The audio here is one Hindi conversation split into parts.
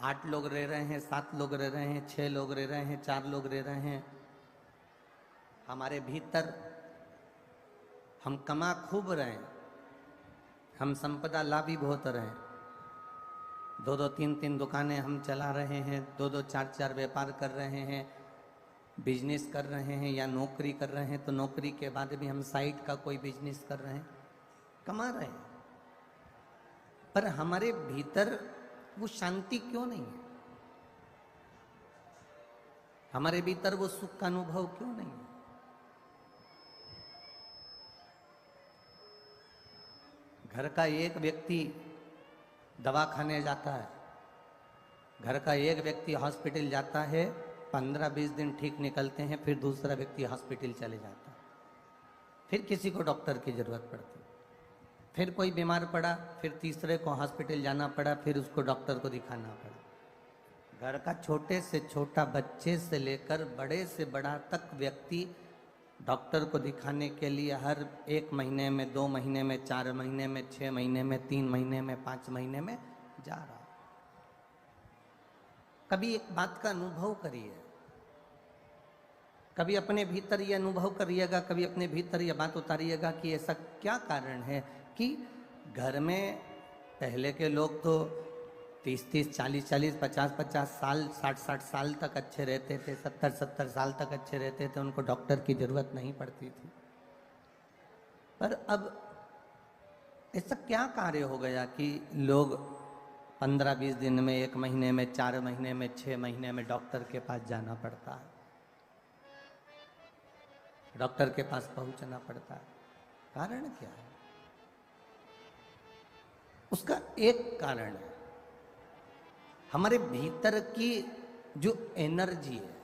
8 लोग रह रहे हैं, 7 लोग रह रहे हैं, 6 लोग रह रहे हैं, 4 लोग रह रहे हैं, हमारे भीतर हम कमा खूब रहे हैं, हम संपदा लाभी बहुत रहे हैं, 2-2 3-3 दुकानें हम चला रहे हैं, 2-2 4-4 व्यापार कर रहे हैं, बिजनेस कर रहे हैं या नौकरी कर रहे हैं, तो नौकरी के बाद भी हम साइड का कोई बिजनेस कर रहे हैं, कमा रहे हैं, पर हमारे भीतर वो शांति क्यों नहीं है? हमारे भीतर वो सुख का अनुभव क्यों नहीं है? घर का एक व्यक्ति दवा खाने जाता है, घर का एक व्यक्ति हॉस्पिटल जाता है, 15-20 दिन ठीक निकलते हैं, फिर दूसरा व्यक्ति हॉस्पिटल चले जाता है, फिर किसी को डॉक्टर की जरूरत पड़ती, फिर कोई बीमार पड़ा, फिर तीसरे को हॉस्पिटल जाना पड़ा, फिर उसको डॉक्टर को दिखाना पड़ा। घर का छोटे से छोटा बच्चे से लेकर बड़े से बड़ा तक व्यक्ति डॉक्टर को दिखाने के लिए हर 1 महीने में, 2 महीने में, 4 महीने में, 6 महीने में, 3 महीने में, 5 महीने में जा रहा। कभी एक बात का अनुभव करिए, कभी अपने भीतर ये अनुभव करिएगा, कभी अपने भीतर ये बात उतारिएगा कि ऐसा क्या कारण है कि घर में पहले के लोग तो 30-30, 40-40, 50-50 साल, 60-60 साल तक अच्छे रहते थे, 70-70 साल तक अच्छे रहते थे, उनको डॉक्टर की जरूरत नहीं पड़ती थी। पर अब ऐसा क्या कार्य हो गया कि लोग 15-20 दिन में, 1 महीने में, 4 महीने में, 6 महीने में डॉक्टर के पास जाना पड़ता है, डॉक्टर के पास पहुंचना पड़ता है? कारण क्या है? उसका एक कारण है, हमारे भीतर की जो एनर्जी है,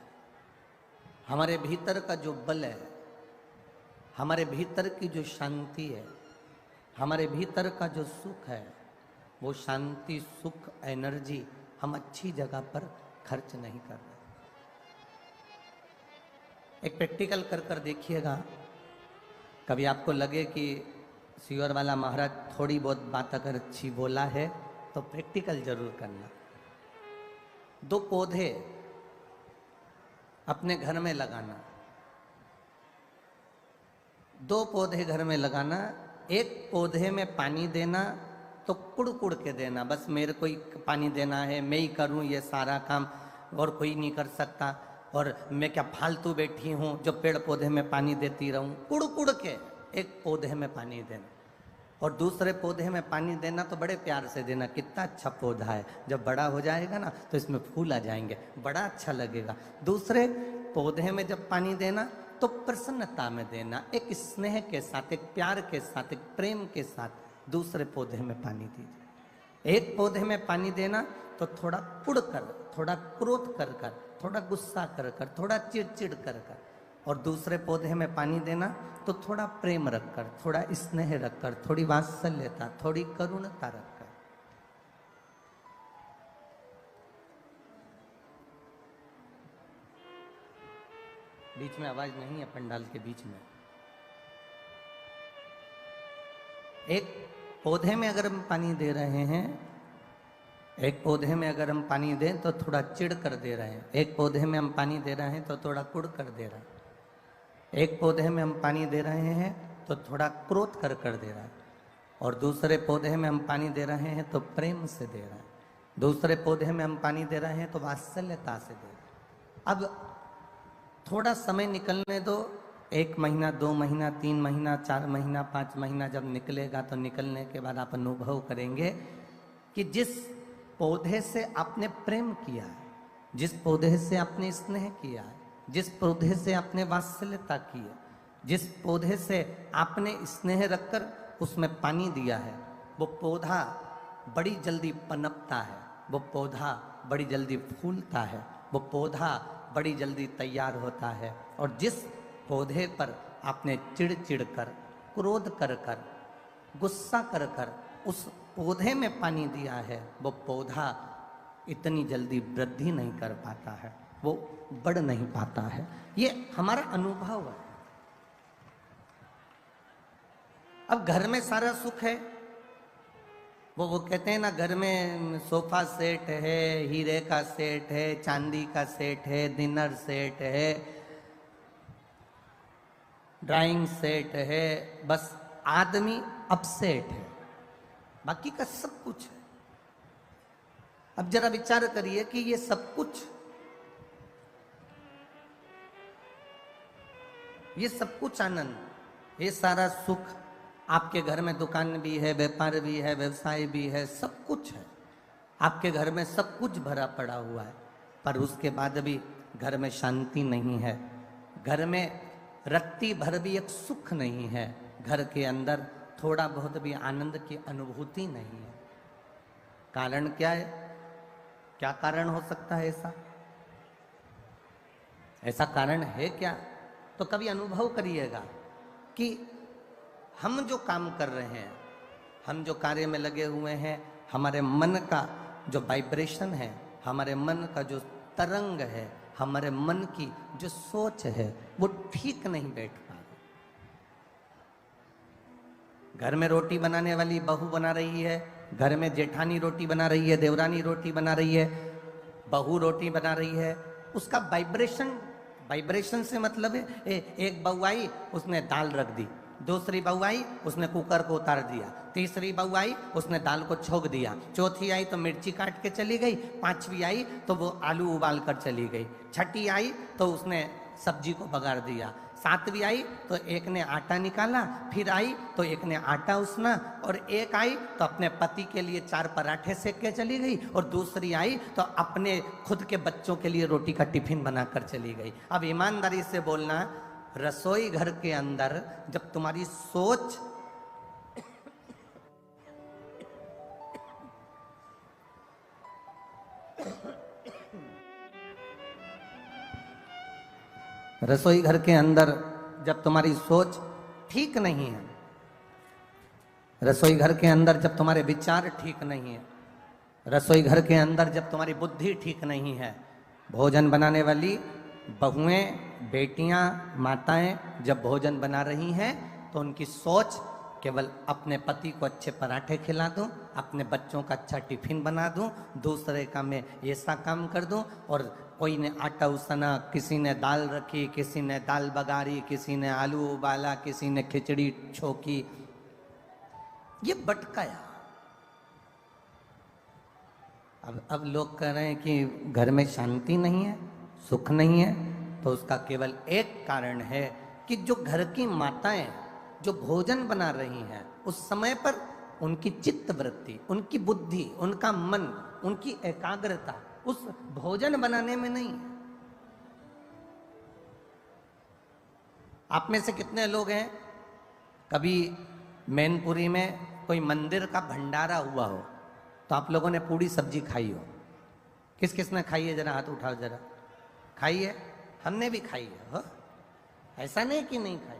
हमारे भीतर का जो बल है, हमारे भीतर की जो शांति है, हमारे भीतर का जो सुख है, वो शांति, सुख, एनर्जी हम अच्छी जगह पर खर्च नहीं कर रहे। एक प्रैक्टिकल कर कर देखिएगा, कभी आपको लगे कि सियोर वाला महाराज थोड़ी बहुत बात अगर अच्छी बोला है तो प्रैक्टिकल जरूर करना। 2 पौधे अपने घर में लगाना, 2 पौधे घर में लगाना, एक पौधे में पानी देना तो कुड़ कुड़ के देना, बस मेरे को ही पानी देना है, मैं ही करूं ये सारा काम और कोई नहीं कर सकता, और मैं क्या फालतू बैठी हूं जो पेड़ पौधे में पानी देती रहूं, कुड़ कुड़ के एक पौधे में पानी देना। और दूसरे पौधे में पानी देना तो बड़े प्यार से देना, कितना अच्छा पौधा है, जब बड़ा हो जाएगा ना तो इसमें फूल आ जाएंगे, बड़ा अच्छा लगेगा। दूसरे पौधे में जब पानी देना तो प्रसन्नता में देना, एक स्नेह के साथ, एक प्यार के साथ, एक प्रेम के साथ दूसरे पौधे में पानी दीजिए। एक पौधे में पानी देना तो थोड़ा कुड़ कर, थोड़ा क्रोध कर कर, थोड़ा गुस्सा कर कर, थोड़ा चिड़चिड़ कर कर, और दूसरे पौधे में पानी देना तो थोड़ा प्रेम रखकर, थोड़ा स्नेह रखकर, थोड़ी वात्सल्यता, थोड़ी करुणता रखकर। बीच में आवाज नहीं है, पंडाल के बीच में। एक पौधे में अगर हम पानी दे रहे हैं, एक पौधे में अगर हम पानी दें तो थोड़ा चिढ़ कर दे रहे हैं, एक पौधे में हम पानी दे रहे हैं तो थोड़ा कुड़ कर दे रहे हैं, एक पौधे में हम पानी दे रहे हैं तो थोड़ा क्रोध कर कर दे रहा है, और दूसरे पौधे में हम पानी दे रहे हैं तो प्रेम से दे रहा है, दूसरे पौधे में हम पानी दे रहे हैं तो वात्सल्यता से दे रहे हैं। अब थोड़ा समय निकलने दो, 1 महीना, 2 महीना, 3 महीना, 4 महीना, 5 महीना जब निकलेगा तो निकलने के बाद आप अनुभव करेंगे कि जिस पौधे से आपने प्रेम किया है, जिस पौधे से आपने स्नेह किया है, जिस पौधे से आपने वात्सल्यता की है, जिस पौधे से आपने स्नेह रखकर उसमें पानी दिया है, वो पौधा बड़ी जल्दी पनपता है, वो पौधा बड़ी जल्दी फूलता है, वो पौधा बड़ी जल्दी तैयार होता है। और जिस पौधे पर आपने चिड़ कर, क्रोध कर कर, गुस्सा कर कर उस पौधे में पानी दिया है, वो पौधा इतनी जल्दी वृद्धि नहीं कर पाता है, वो बढ़ नहीं पाता है। ये हमारा अनुभव है। अब घर में सारा सुख है, वो कहते हैं ना, घर में सोफा सेट है, हीरे का सेट है, चांदी का सेट है, डिनर सेट है, ड्राइंग सेट है, बस आदमी अपसेट है, बाकी का सब कुछ है। अब जरा विचार करिए कि ये सब कुछ, ये सब कुछ आनंद, ये सारा सुख, आपके घर में दुकान भी है, व्यापार भी है, व्यवसाय भी है, सब कुछ है, आपके घर में सब कुछ भरा पड़ा हुआ है, पर उसके बाद भी घर में शांति नहीं है, घर में रत्ती भर भी एक सुख नहीं है, घर के अंदर थोड़ा बहुत भी आनंद की अनुभूति नहीं है। कारण क्या है? क्या कारण हो सकता है ऐसा? ऐसा कारण है क्या? तो कभी अनुभव करिएगा कि हम जो काम कर रहे हैं, हम जो कार्य में लगे हुए हैं, हमारे मन का जो वाइब्रेशन है, हमारे मन का जो तरंग है, हमारे मन की जो सोच है, वो ठीक नहीं बैठ पा रही। घर में रोटी बनाने वाली बहू बना रही है, घर में जेठानी रोटी बना रही है, देवरानी रोटी बना रही है, बहू रोटी बना रही है, उसका वाइब्रेशन से मतलब है एक बहू आई, उसने दाल रख दी, दूसरी बहू आई, उसने कुकर को उतार दिया, तीसरी बहू आई, उसने दाल को छोक दिया, चौथी आई तो मिर्ची काट के चली गई, पांचवी आई तो वो आलू उबाल कर चली गई, छठी आई तो उसने सब्जी को बगाड़ दिया, सातवीं आई तो एक ने आटा निकाला, फिर आई तो एक ने आटा उसना, और एक आई तो अपने पति के लिए 4 पराठे सेक के चली गई, और दूसरी आई तो अपने खुद के बच्चों के लिए रोटी का टिफिन बनाकर चली गई। अब ईमानदारी से बोलना, रसोई घर के अंदर जब तुम्हारी सोच रसोई घर के अंदर जब तुम्हारी सोच ठीक नहीं है, रसोई घर के अंदर जब तुम्हारे विचार ठीक नहीं है, रसोई घर के अंदर जब तुम्हारी बुद्धि ठीक नहीं है, भोजन बनाने वाली बहुएं, बेटियां, माताएं जब भोजन बना रही हैं तो उनकी सोच केवल अपने पति को अच्छे पराठे खिला दूं, अपने बच्चों का अच्छा टिफिन बना दूं, दूसरे का मैं ऐसा काम कर दूं, और कोई ने आटा उसना, किसी ने दाल रखी, किसी ने दाल बगारी, किसी ने आलू उबाला, किसी ने खिचड़ी छोकी, ये भटकाया। अब लोग कह रहे हैं कि घर में शांति नहीं है, सुख नहीं है, तो उसका केवल एक कारण है कि जो घर की माताएं जो भोजन बना रही हैं, उस समय पर उनकी चित्त वृत्ति, उनकी बुद्धि, उनका मन, उनकी एकाग्रता उस भोजन बनाने में नहीं है। आप में से कितने लोग हैं, कभी मैनपुरी में कोई मंदिर का भंडारा हुआ हो तो आप लोगों ने पूरी सब्जी खाई हो? किस किस ने खाई है? जरा हाथ उठाओ, जरा खाई है? हमने भी खाई है हो? ऐसा नहीं कि नहीं खाई,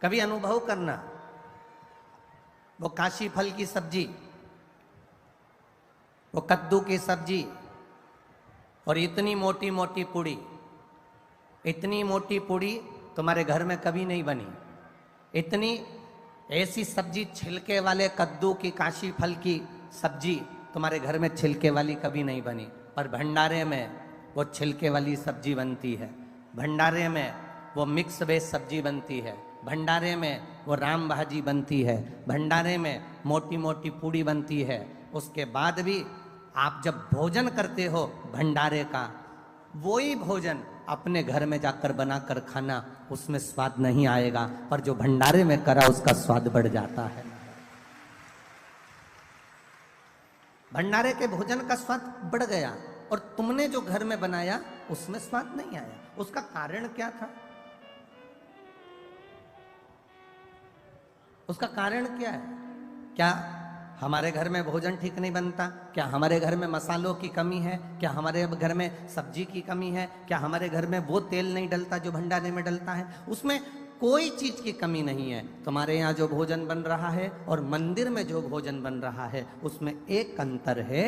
कभी अनुभव करना। वो काशी फल की सब्जी, वो कद्दू की सब्जी, और इतनी मोटी मोटी पूड़ी, इतनी मोटी पूड़ी तुम्हारे घर में कभी नहीं बनी। इतनी ऐसी सब्जी, छिलके वाले कद्दू की, काशी फल की सब्जी तुम्हारे घर में छिलके वाली कभी नहीं बनी, पर भंडारे में वो छिलके वाली सब्जी बनती है, भंडारे में वो मिक्स वेज सब्जी बनती है, भंडारे में वो राम भाजी बनती है, भंडारे में मोटी मोटी पूड़ी बनती है। उसके बाद भी आप जब भोजन करते हो भंडारे का, वही भोजन अपने घर में जाकर बनाकर खाना, उसमें स्वाद नहीं आएगा, पर जो भंडारे में करा उसका स्वाद बढ़ जाता है। भंडारे के भोजन का स्वाद बढ़ गया, और तुमने जो घर में बनाया उसमें स्वाद नहीं आया। उसका कारण क्या था? उसका कारण क्या है? क्या हमारे घर में भोजन ठीक नहीं बनता? क्या हमारे घर में मसालों की कमी है? क्या हमारे घर में सब्जी की कमी है? क्या हमारे घर में वो तेल नहीं डलता जो भंडारे में डलता है? उसमें कोई चीज की कमी नहीं है। तुम्हारे यहाँ जो भोजन बन रहा है और मंदिर में जो भोजन बन रहा है, उसमें एक अंतर है।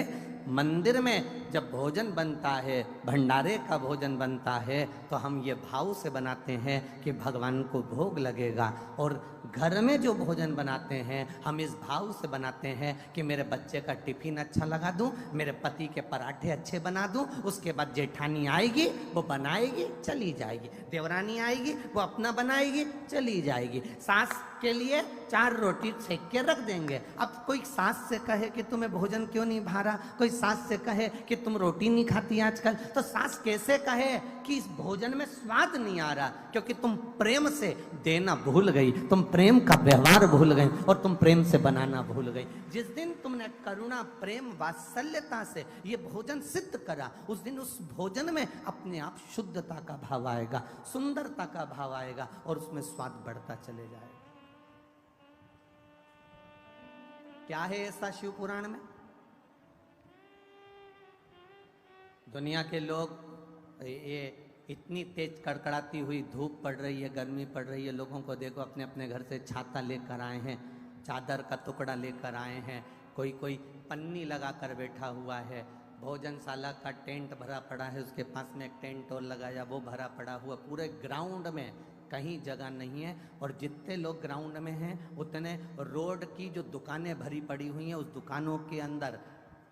मंदिर में जब भोजन बनता है, भंडारे का भोजन बनता है, तो हम ये भाव से बनाते हैं कि भगवान को भोग लगेगा, और घर में जो भोजन बनाते हैं हम इस भाव से बनाते हैं कि मेरे बच्चे का टिफिन अच्छा लगा दूं, मेरे पति के पराठे अच्छे बना दूं, उसके बाद जेठानी आएगी वो बनाएगी चली जाएगी, देवरानी आएगी वो अपना बनाएगी चली जाएगी, सास के लिए 4 रोटी सेक के रख देंगे। अब कोई सास से कहे कि तुम्हें भोजन क्यों नहीं भा रहा, कोई सास से कहे कि तुम रोटी नहीं खाती आजकल, तो सास कैसे कहे कि इस भोजन में स्वाद नहीं आ रहा, क्योंकि तुम प्रेम से देना भूल गई, तुम प्रेम का व्यवहार भूल गई और तुम प्रेम से बनाना भूल गई। जिस दिन तुमने करुणा प्रेम वात्सल्यता से ये भोजन सिद्ध करा, उस दिन उस भोजन में अपने आप शुद्धता का भाव आएगा, सुंदरता का भाव आएगा और उसमें स्वाद बढ़ता चले जाएगा। क्या है ऐसा शिव पुराण में? दुनिया के लोग ये इतनी तेज कड़कड़ाती हुई धूप पड़ रही है, गर्मी पड़ रही है, लोगों को देखो अपने अपने घर से छाता लेकर आए हैं, चादर का टुकड़ा लेकर आए हैं, कोई कोई पन्नी लगा कर बैठा हुआ है, भोजनशाला का टेंट भरा पड़ा है, उसके पास में एक टेंट और लगाया वो भरा पड़ा हुआ, पूरे ग्राउंड में कहीं जगह नहीं है। और जितने लोग ग्राउंड में हैं उतने रोड की जो दुकानें भरी पड़ी हुई हैं, उस दुकानों के अंदर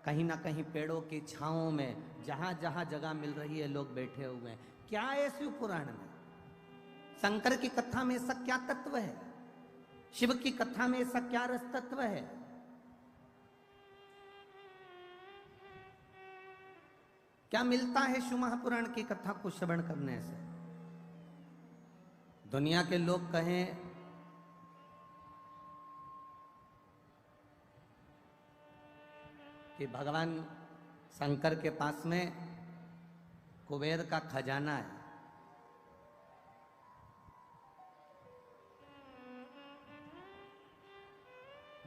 कहीं ना कहीं पेड़ों की छांवों में जहां जहां जगह मिल रही है लोग बैठे हुए हैं। क्या है शिव पुराण में? शंकर की कथा में ऐसा क्या तत्व है? शिव की कथा में ऐसा क्या रस तत्व है? क्या मिलता है शिव महापुराण की कथा को श्रवण करने से? दुनिया के लोग कहें कि भगवान शंकर के पास में कुबेर का खजाना है,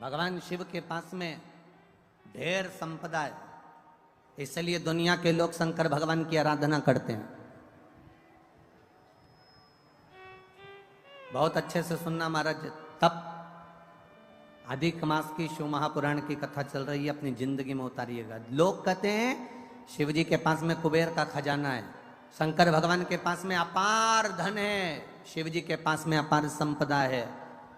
भगवान शिव के पास में ढेर संपदा है, इसलिए दुनिया के लोग शंकर भगवान की आराधना करते हैं। बहुत अच्छे से सुनना महाराज, तब अधिक मास की शिव महापुराण की कथा चल रही है, अपनी जिंदगी में उतारिएगा। लोग कहते हैं शिव जी के पास में कुबेर का खजाना है, शंकर भगवान के पास में अपार धन है, शिव जी के पास में अपार संपदा है,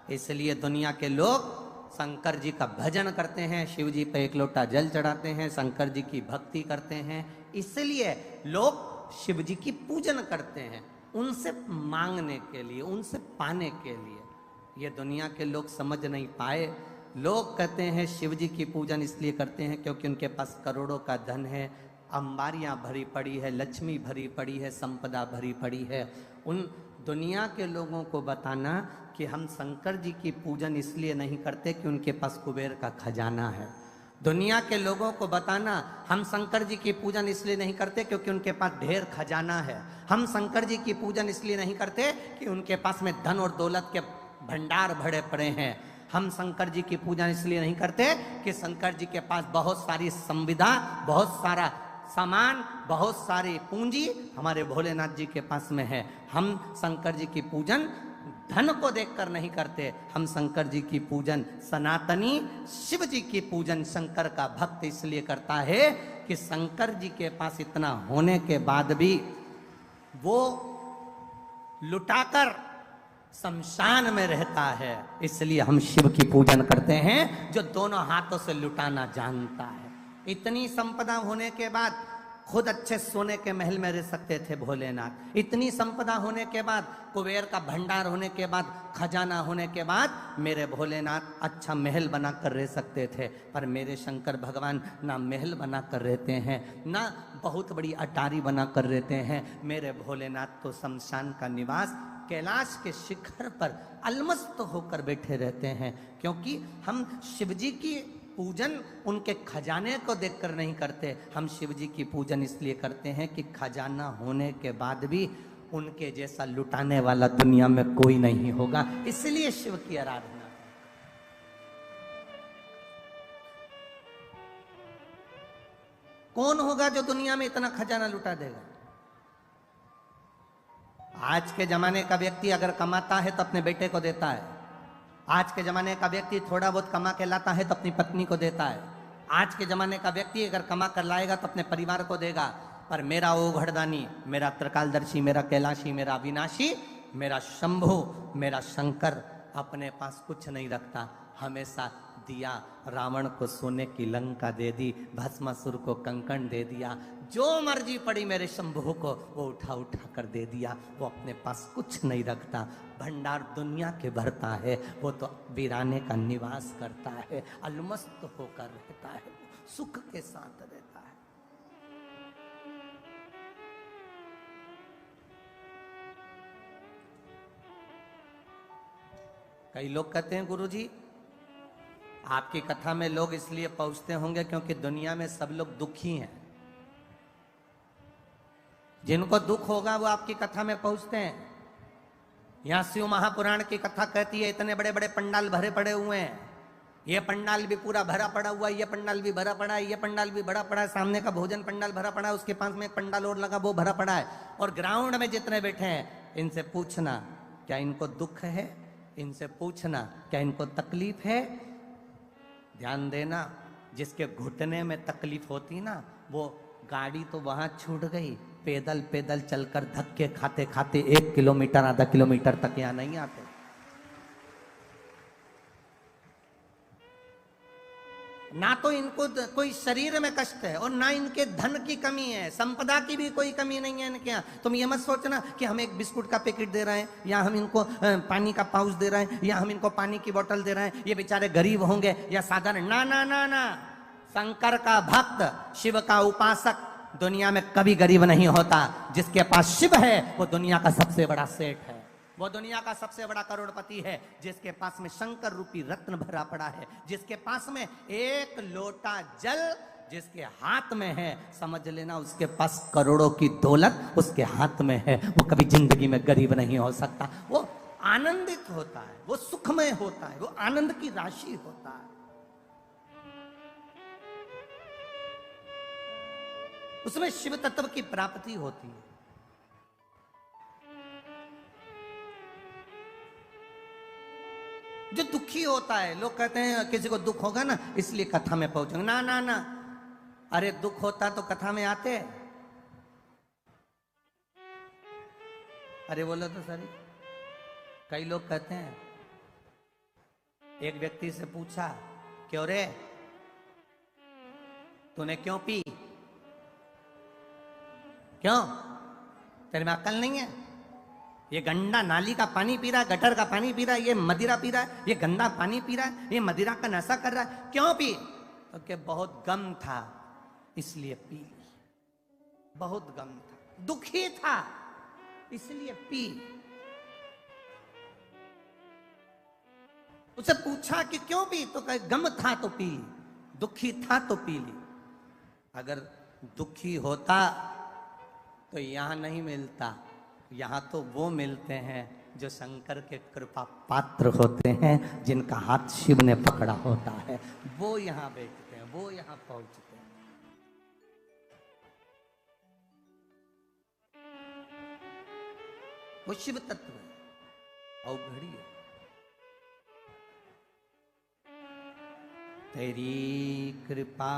इसलिए दुनिया के लोग शंकर जी का भजन करते हैं, शिव जी पे एक लोटा जल चढ़ाते हैं, शंकर जी की भक्ति करते हैं, इसलिए लोग शिव जी की पूजन करते हैं, उनसे मांगने के लिए, उनसे पाने के लिए। ये दुनिया के लोग समझ नहीं पाए। लोग कहते हैं शिव जी की पूजन इसलिए करते हैं क्योंकि उनके पास करोड़ों का धन है, अंबारियां भरी पड़ी है, लक्ष्मी भरी पड़ी है, संपदा भरी पड़ी है। उन दुनिया के लोगों को बताना कि हम शंकर जी की पूजन इसलिए नहीं करते कि उनके पास कुबेर का खजाना है। दुनिया के लोगों को बताना हम शंकर जी की पूजन इसलिए नहीं करते क्योंकि उनके पास ढेर खजाना है। हम शंकर जी की पूजन इसलिए नहीं करते कि उनके पास में धन और दौलत के भंडार भरे पड़े हैं। हम शंकर जी की पूजन इसलिए नहीं करते कि शंकर जी के पास बहुत सारी संविदा, बहुत सारा सामान, बहुत सारी पूंजी हमारे भोलेनाथ जी के पास में है। हम शंकर जी की पूजन धन को देखकर नहीं करते, हम शंकर जी की पूजन, सनातनी शिव जी की पूजन शंकर का भक्त इसलिए करता है कि शंकर जी के पास इतना होने के बाद भी वो लुटाकर शमशान में रहता है, इसलिए हम शिव की पूजन करते हैं जो दोनों हाथों से लुटाना जानता है। इतनी संपदा होने के बाद खुद अच्छे सोने के महल में रह सकते थे भोलेनाथ, इतनी संपदा होने के बाद, कुबेर का भंडार होने के बाद, खजाना होने के बाद मेरे भोलेनाथ अच्छा महल बना कर रह सकते थे, पर मेरे शंकर भगवान ना महल बना कर रहते हैं, ना बहुत बड़ी अटारी बना कर रहते हैं। मेरे भोलेनाथ तो शमशान का निवास कैलाश के शिखर पर अलमस्त होकर बैठे रहते हैं, क्योंकि हम शिव जी की पूजन उनके खजाने को देखकर नहीं करते, हम शिव जी की पूजन इसलिए करते हैं कि खजाना होने के बाद भी उनके जैसा लुटाने वाला दुनिया में कोई नहीं होगा, इसलिए शिव की आराधना। कौन होगा जो दुनिया में इतना खजाना लुटा देगा? आज के जमाने का व्यक्ति अगर कमाता है तो अपने बेटे को देता है, आज के जमाने का व्यक्ति थोड़ा बहुत कमा के लाता है तो अपनी पत्नी को देता है, आज के जमाने का व्यक्ति अगर कमा कर लाएगा तो अपने परिवार को देगा। पर मेरा ओघड़दानी, मेरा त्रिकालदर्शी, मेरा कैलाशी, मेरा अविनाशी, मेरा शंभु, मेरा शंकर अपने पास कुछ नहीं रखता, हमेशा दिया। रावण को सोने की लंका दे दी, भस्मासुर को कंकण दे दिया, जो मर्जी पड़ी मेरे शंभू को वो उठा उठा कर दे दिया। वो अपने पास कुछ नहीं रखता, भंडार दुनिया के भरता है, वो तो वीराने का निवास करता है, अलमस्त होकर रहता है, सुख के साथ रहता है। कई लोग कहते हैं गुरुजी आपकी कथा में लोग इसलिए पहुंचते होंगे क्योंकि दुनिया में सब लोग दुखी हैं, जिनको दुख होगा वो आपकी कथा में पहुंचते हैं। यहां शिव महापुराण की कथा कहती है इतने बड़े बड़े पंडाल भरे पड़े हुए हैं, ये पंडाल भी पूरा भरा पड़ा हुआ है, ये पंडाल भी भरा पड़ा है, ये पंडाल भी भरा पड़ा है, सामने का भोजन पंडाल भरा पड़ा है, उसके पास में एक पंडाल और लगा वो भरा पड़ा है, और ग्राउंड में जितने बैठे हैं इनसे पूछना क्या इनको दुख है, इनसे पूछना क्या इनको तकलीफ है। ध्यान देना, जिसके घुटने में तकलीफ होती ना वो गाड़ी तो वहां छूट गई, पैदल पैदल चलकर धक्के खाते खाते 1 किलोमीटर आधा किलोमीटर तक यहां नहीं आते। ना तो इनको कोई शरीर में कष्ट है और ना इनके धन की कमी है, संपदा की भी कोई कमी नहीं है इनके यहाँ। तुम ये मत सोचना कि हम एक बिस्कुट का पैकेट दे रहे हैं या हम इनको पानी का पाउच दे रहे हैं या हम इनको पानी की बोतल दे रहे हैं, ये बेचारे गरीब होंगे या साधारण। ना ना ना ना, शंकर का भक्त, शिव का उपासक दुनिया में कभी गरीब नहीं होता। जिसके पास शिव है वो दुनिया का सबसे बड़ा सेठ है, वो दुनिया का सबसे बड़ा करोड़पति है। जिसके पास में शंकर रूपी रत्न भरा पड़ा है, जिसके पास में एक लोटा जल जिसके हाथ में है, समझ लेना उसके पास करोड़ों की दौलत उसके हाथ में है। वो कभी जिंदगी में गरीब नहीं हो सकता, वो आनंदित होता है, वो सुखमय होता है, वो आनंद की राशि होता है, उसमें शिव तत्व की प्राप्ति होती है। जो दुखी होता है, लोग कहते हैं किसी को दुख होगा ना इसलिए कथा में पहुंचेंगे। ना ना ना, अरे दुख होता तो कथा में आते। अरे बोलो तो सर, कई लोग कहते हैं, एक व्यक्ति से पूछा क्यों रे तूने क्यों पी, क्यों तेरे में अक्ल नहीं है, ये गंदा नाली का पानी पी रहा है, गटर का पानी पी रहा है, ये मदिरा पी रहा है, ये गंदा पानी पी रहा है, ये मदिरा का नशा कर रहा है, क्यों पी? तो क्या बहुत गम था इसलिए पी ली, बहुत गम था, दुखी था इसलिए पी। उससे पूछा कि क्यों पी, तो कहे गम था तो पी ली, दुखी था तो पी ली। अगर दुखी होता तो यहां नहीं मिलता, यहाँ तो वो मिलते हैं जो शंकर के कृपा पात्र होते हैं, जिनका हाथ शिव ने पकड़ा होता है, वो यहाँ बैठते हैं, वो यहाँ पहुंचते हैं। वो शिव तत्व है, अवघड़ी है। तेरी कृपा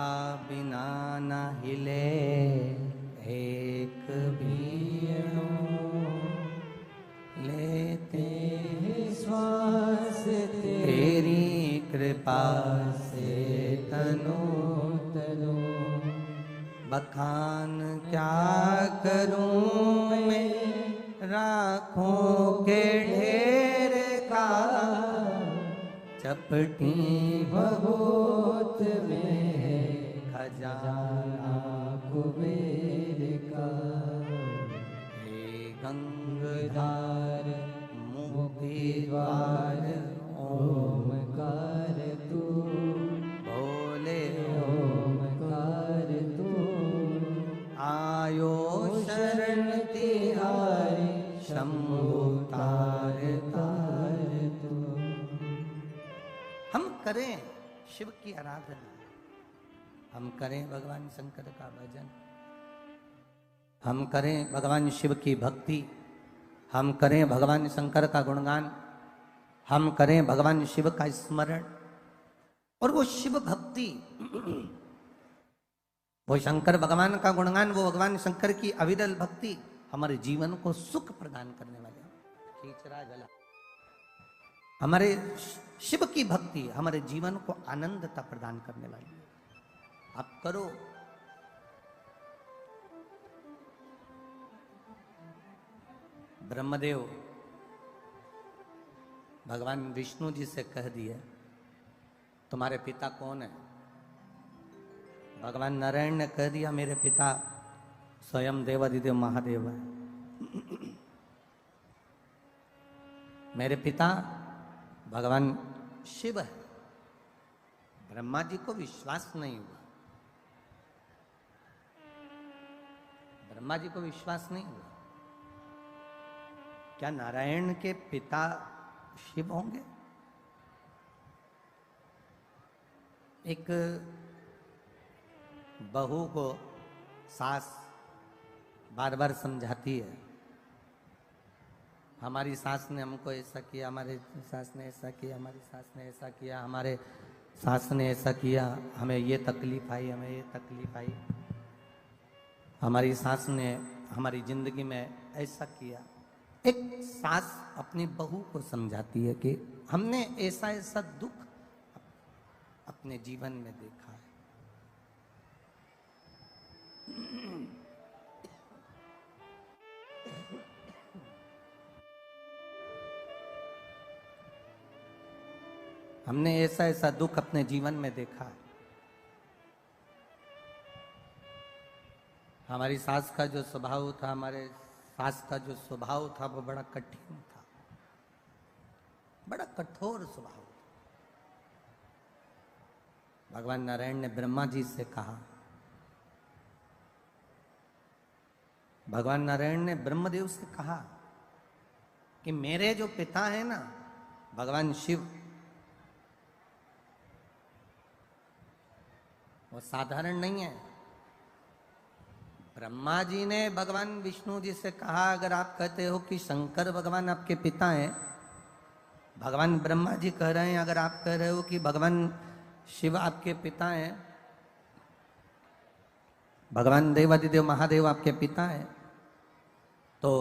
बिना न हिले एक भी लेते श्वास, तेरी कृपा से तनो तनो, बखान क्या करूं मैं राखों के ढेर का, चपटी भगोत में खजाना कुबेर का, हे गंगधार मुक्ति द्वार ओमकार तू, बोले ओमकार तू, आयो शरण तिहारी शंभु तार तार तू। हम करें शिव की आराधना, हम करें भगवान शंकर का भजन, हम करें भगवान शिव की भक्ति, हम करें भगवान शंकर का गुणगान, हम करें भगवान शिव का स्मरण। और वो शिव भक्ति, वो शंकर भगवान का गुणगान, वो भगवान शंकर की अविरल भक्ति हमारे जीवन को सुख प्रदान करने वाले। खींच रहा गला, हमारे शिव की भक्ति हमारे जीवन को आनंदता प्रदान करने वाली है। आप करो। ब्रह्मदेव भगवान विष्णु जी से कह दिया, तुम्हारे पिता कौन है? भगवान नारायण ने कह दिया, मेरे पिता स्वयं देवादिदेव महादेव है। मेरे पिता भगवान शिव है। ब्रह्मा जी को विश्वास नहीं हुआ। ब्रह्मा जी को विश्वास नहीं हुआ। क्या नारायण के पिता शिव होंगे? एक बहू को सास बार बार समझाती है, हमारी सास ने हमको ऐसा किया, हमारे सास ने ऐसा किया, हमारी सास ने ऐसा किया, हमारे सास ने ऐसा किया, हमें ये तकलीफ आई, हमें ये तकलीफ आई, हमारी सास ने हमारी जिंदगी में ऐसा किया। एक सास अपनी बहू को समझाती है कि हमने ऐसा ऐसा दुख अपने जीवन में देखा है। हमने ऐसा ऐसा दुख अपने जीवन में देखा है। हमारी सास का जो स्वभाव था, हमारे सास का जो स्वभाव था वो बड़ा कठिन था, बड़ा कठोर स्वभाव था। भगवान नारायण ने ब्रह्मा जी से कहा, भगवान नारायण ने ब्रह्मदेव से कहा कि मेरे जो पिता है ना भगवान शिव, वो साधारण नहीं है। ब्रह्मा जी ने भगवान विष्णु जी से कहा, अगर आप कहते हो कि शंकर भगवान आपके पिता हैं, भगवान ब्रह्मा जी कह रहे हैं अगर आप कह रहे हो कि भगवान शिव आपके पिता हैं, भगवान देवादिदेव महादेव आपके पिता हैं, तो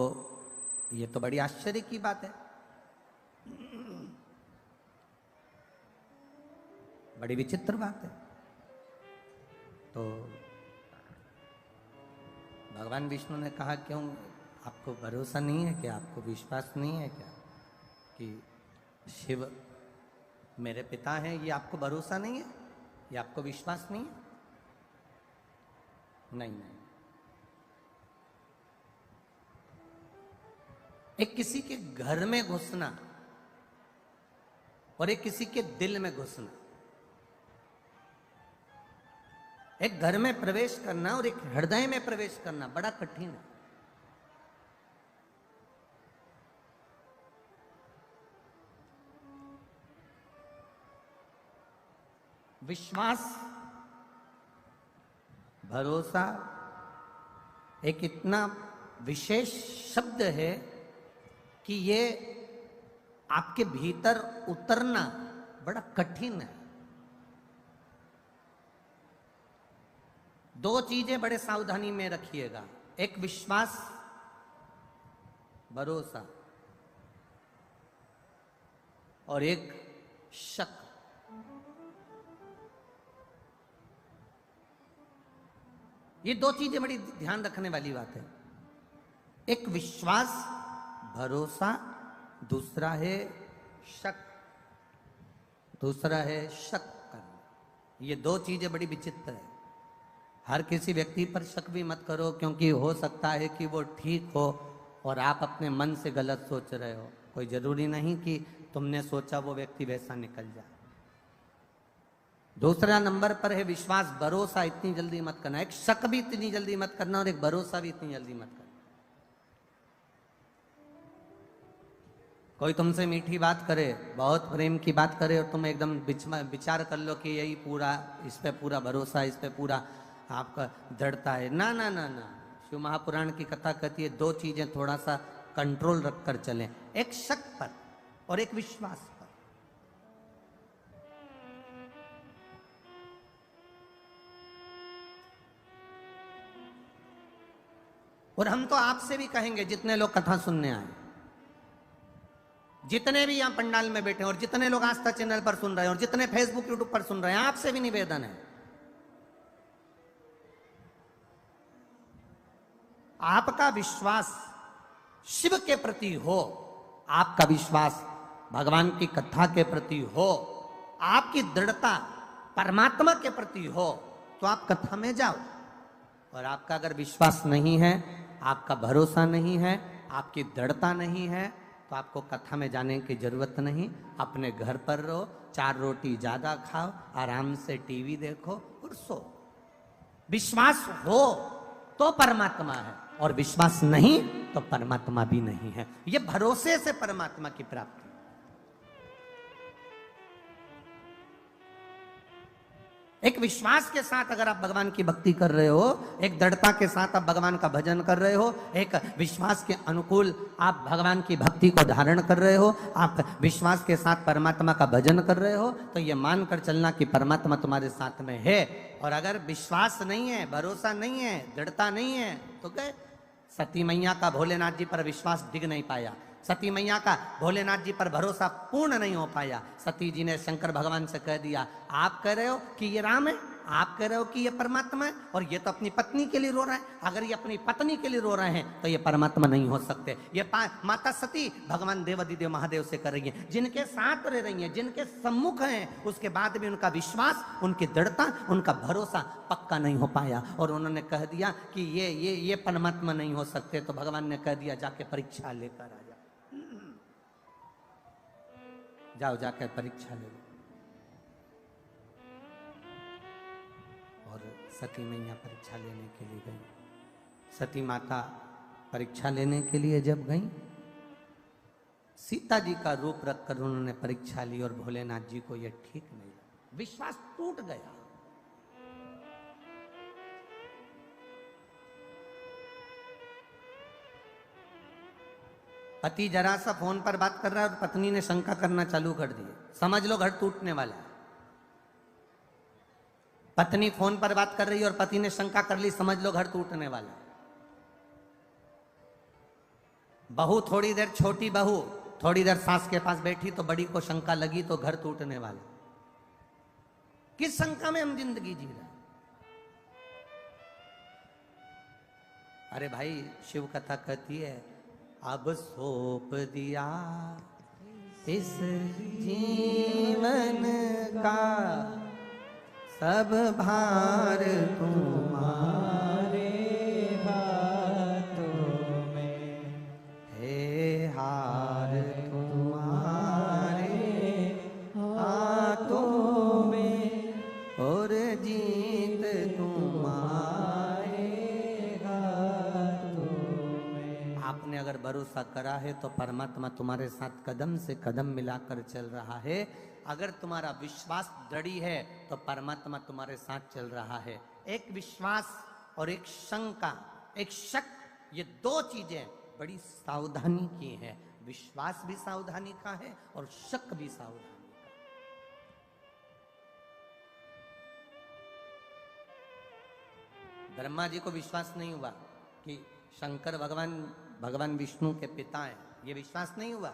ये तो बड़ी आश्चर्य की बात है, बड़ी विचित्र बात है। तो भगवान विष्णु ने कहा, क्यों आपको भरोसा नहीं है क्या, आपको विश्वास नहीं है क्या कि शिव मेरे पिता हैं? ये आपको भरोसा नहीं है, ये आपको विश्वास नहीं है? नहीं नहीं। एक किसी के घर में घुसना और एक किसी के दिल में घुसना, एक घर में प्रवेश करना और एक हृदय में प्रवेश करना बड़ा कठिन है। विश्वास, भरोसा एक इतना विशेष शब्द है कि ये आपके भीतर उतरना बड़ा कठिन है। दो चीजें बड़े सावधानी में रखिएगा, एक विश्वास, भरोसा, और एक शक। ये दो चीजें बड़ी ध्यान रखने वाली बात है। एक विश्वास, भरोसा, दूसरा है शक, दूसरा है शक करना। ये दो चीजें बड़ी विचित्र है। हर किसी व्यक्ति पर शक भी मत करो, क्योंकि हो सकता है कि वो ठीक हो और आप अपने मन से गलत सोच रहे हो। कोई जरूरी नहीं कि तुमने सोचा वो व्यक्ति वैसा निकल जाए। दूसरा नंबर पर है विश्वास, भरोसा इतनी जल्दी मत करना। एक शक भी इतनी जल्दी मत करना और एक भरोसा भी इतनी जल्दी मत करना। कोई तुमसे मीठी बात करे, बहुत प्रेम की बात करे और तुम एकदम विचार कर लो कि यही पूरा, इस पे पूरा भरोसा, इस पे पूरा आपका दृढ़ता है। ना ना ना ना, शिव महापुराण की कथा कहती है दो चीजें थोड़ा सा कंट्रोल रखकर चलें, एक शक पर और एक विश्वास पर। और हम तो आपसे भी कहेंगे, जितने लोग कथा सुनने आए, जितने भी यहां पंडाल में बैठे हैं और जितने लोग आस्था चैनल पर सुन रहे हैं और जितने फेसबुक यूट्यूब पर सुन रहे हैं, आपसे भी निवेदन है, आपका विश्वास शिव के प्रति हो, आपका विश्वास भगवान की कथा के प्रति हो, आपकी दृढ़ता परमात्मा के प्रति हो, तो आप कथा में जाओ। और आपका अगर विश्वास नहीं है, आपका भरोसा नहीं है, आपकी दृढ़ता नहीं है, तो आपको कथा में जाने की जरूरत नहीं। अपने घर पर रहो, 4 रोटी ज्यादा खाओ, आराम से टीवी देखो और सो। विश्वास हो तो परमात्मा है, और विश्वास नहीं तो परमात्मा भी नहीं है। ये भरोसे से परमात्मा की प्राप्ति। एक विश्वास के साथ अगर आप भगवान की भक्ति कर रहे हो, एक दृढ़ता के साथ आप भगवान का भजन कर रहे हो, एक विश्वास के अनुकूल आप भगवान की भक्ति को धारण कर रहे हो, आप विश्वास के साथ परमात्मा का भजन कर रहे हो, तो ये मानकर चलना कि परमात्मा तुम्हारे साथ में है। और अगर विश्वास नहीं है, भरोसा नहीं है, दृढ़ता नहीं है, तो गए। सती मैया का भोलेनाथ जी पर विश्वास डिग नहीं पाया, सती मैया का भोलेनाथ जी पर भरोसा पूर्ण नहीं हो पाया। सती जी ने शंकर भगवान से कह दिया, आप कह रहे हो कि ये राम है, आप कह रहे हो कि ये परमात्मा है, और ये तो अपनी पत्नी के लिए रो रहा है। अगर ये अपनी पत्नी के लिए रो रहे हैं तो ये परमात्मा नहीं हो सकते। ये माता सती भगवान देवादिदेव महादेव से कर रही है, जिनके साथ रह रही हैं, जिनके सम्मुख हैं, उसके बाद भी उनका विश्वास, उनकी दृढ़ता, उनका भरोसा पक्का नहीं हो पाया। और उन्होंने कह दिया कि ये परमात्मा नहीं हो सकते। तो भगवान ने कह दिया, जाके परीक्षा लेकर आ जाओ, जाकर परीक्षा ले लो। और सती मैया परीक्षा लेने के लिए गई। सती माता परीक्षा लेने के लिए जब गई, सीता जी का रूप रखकर उन्होंने परीक्षा ली, और भोलेनाथ जी को यह ठीक नहीं लगा, विश्वास टूट गया। पति जरा सा फोन पर बात कर रहा है और पत्नी ने शंका करना चालू कर दी, समझ लो घर टूटने वाला है। पत्नी फोन पर बात कर रही है और पति ने शंका कर ली, समझ लो घर टूटने वाला है। बहू थोड़ी देर, छोटी बहू थोड़ी देर सास के पास बैठी तो बड़ी को शंका लगी, तो घर टूटने वाला। किस शंका में हम जिंदगी जी रहे हैं? अरे भाई, शिव कथा कहती है, अब सौंप दिया इस जीवन का सब भार तुम्हारे हाथों में, हे हार तुम्हारे हाथों में, और जीत तुम्हारे हाथों में। आपने अगर भरोसा करा है तो परमात्मा तुम्हारे साथ कदम से कदम मिलाकर चल रहा है। अगर तुम्हारा विश्वास दृढ़ है तो परमात्मा तुम्हारे साथ चल रहा है। एक विश्वास और एक शंका, एक शक, ये 2 चीजें बड़ी सावधानी की है। विश्वास भी सावधानी का है और शक भी सावधानी का। ब्रह्मा जी को विश्वास नहीं हुआ कि शंकर भगवान विष्णु के पिता हैं, ये विश्वास नहीं हुआ।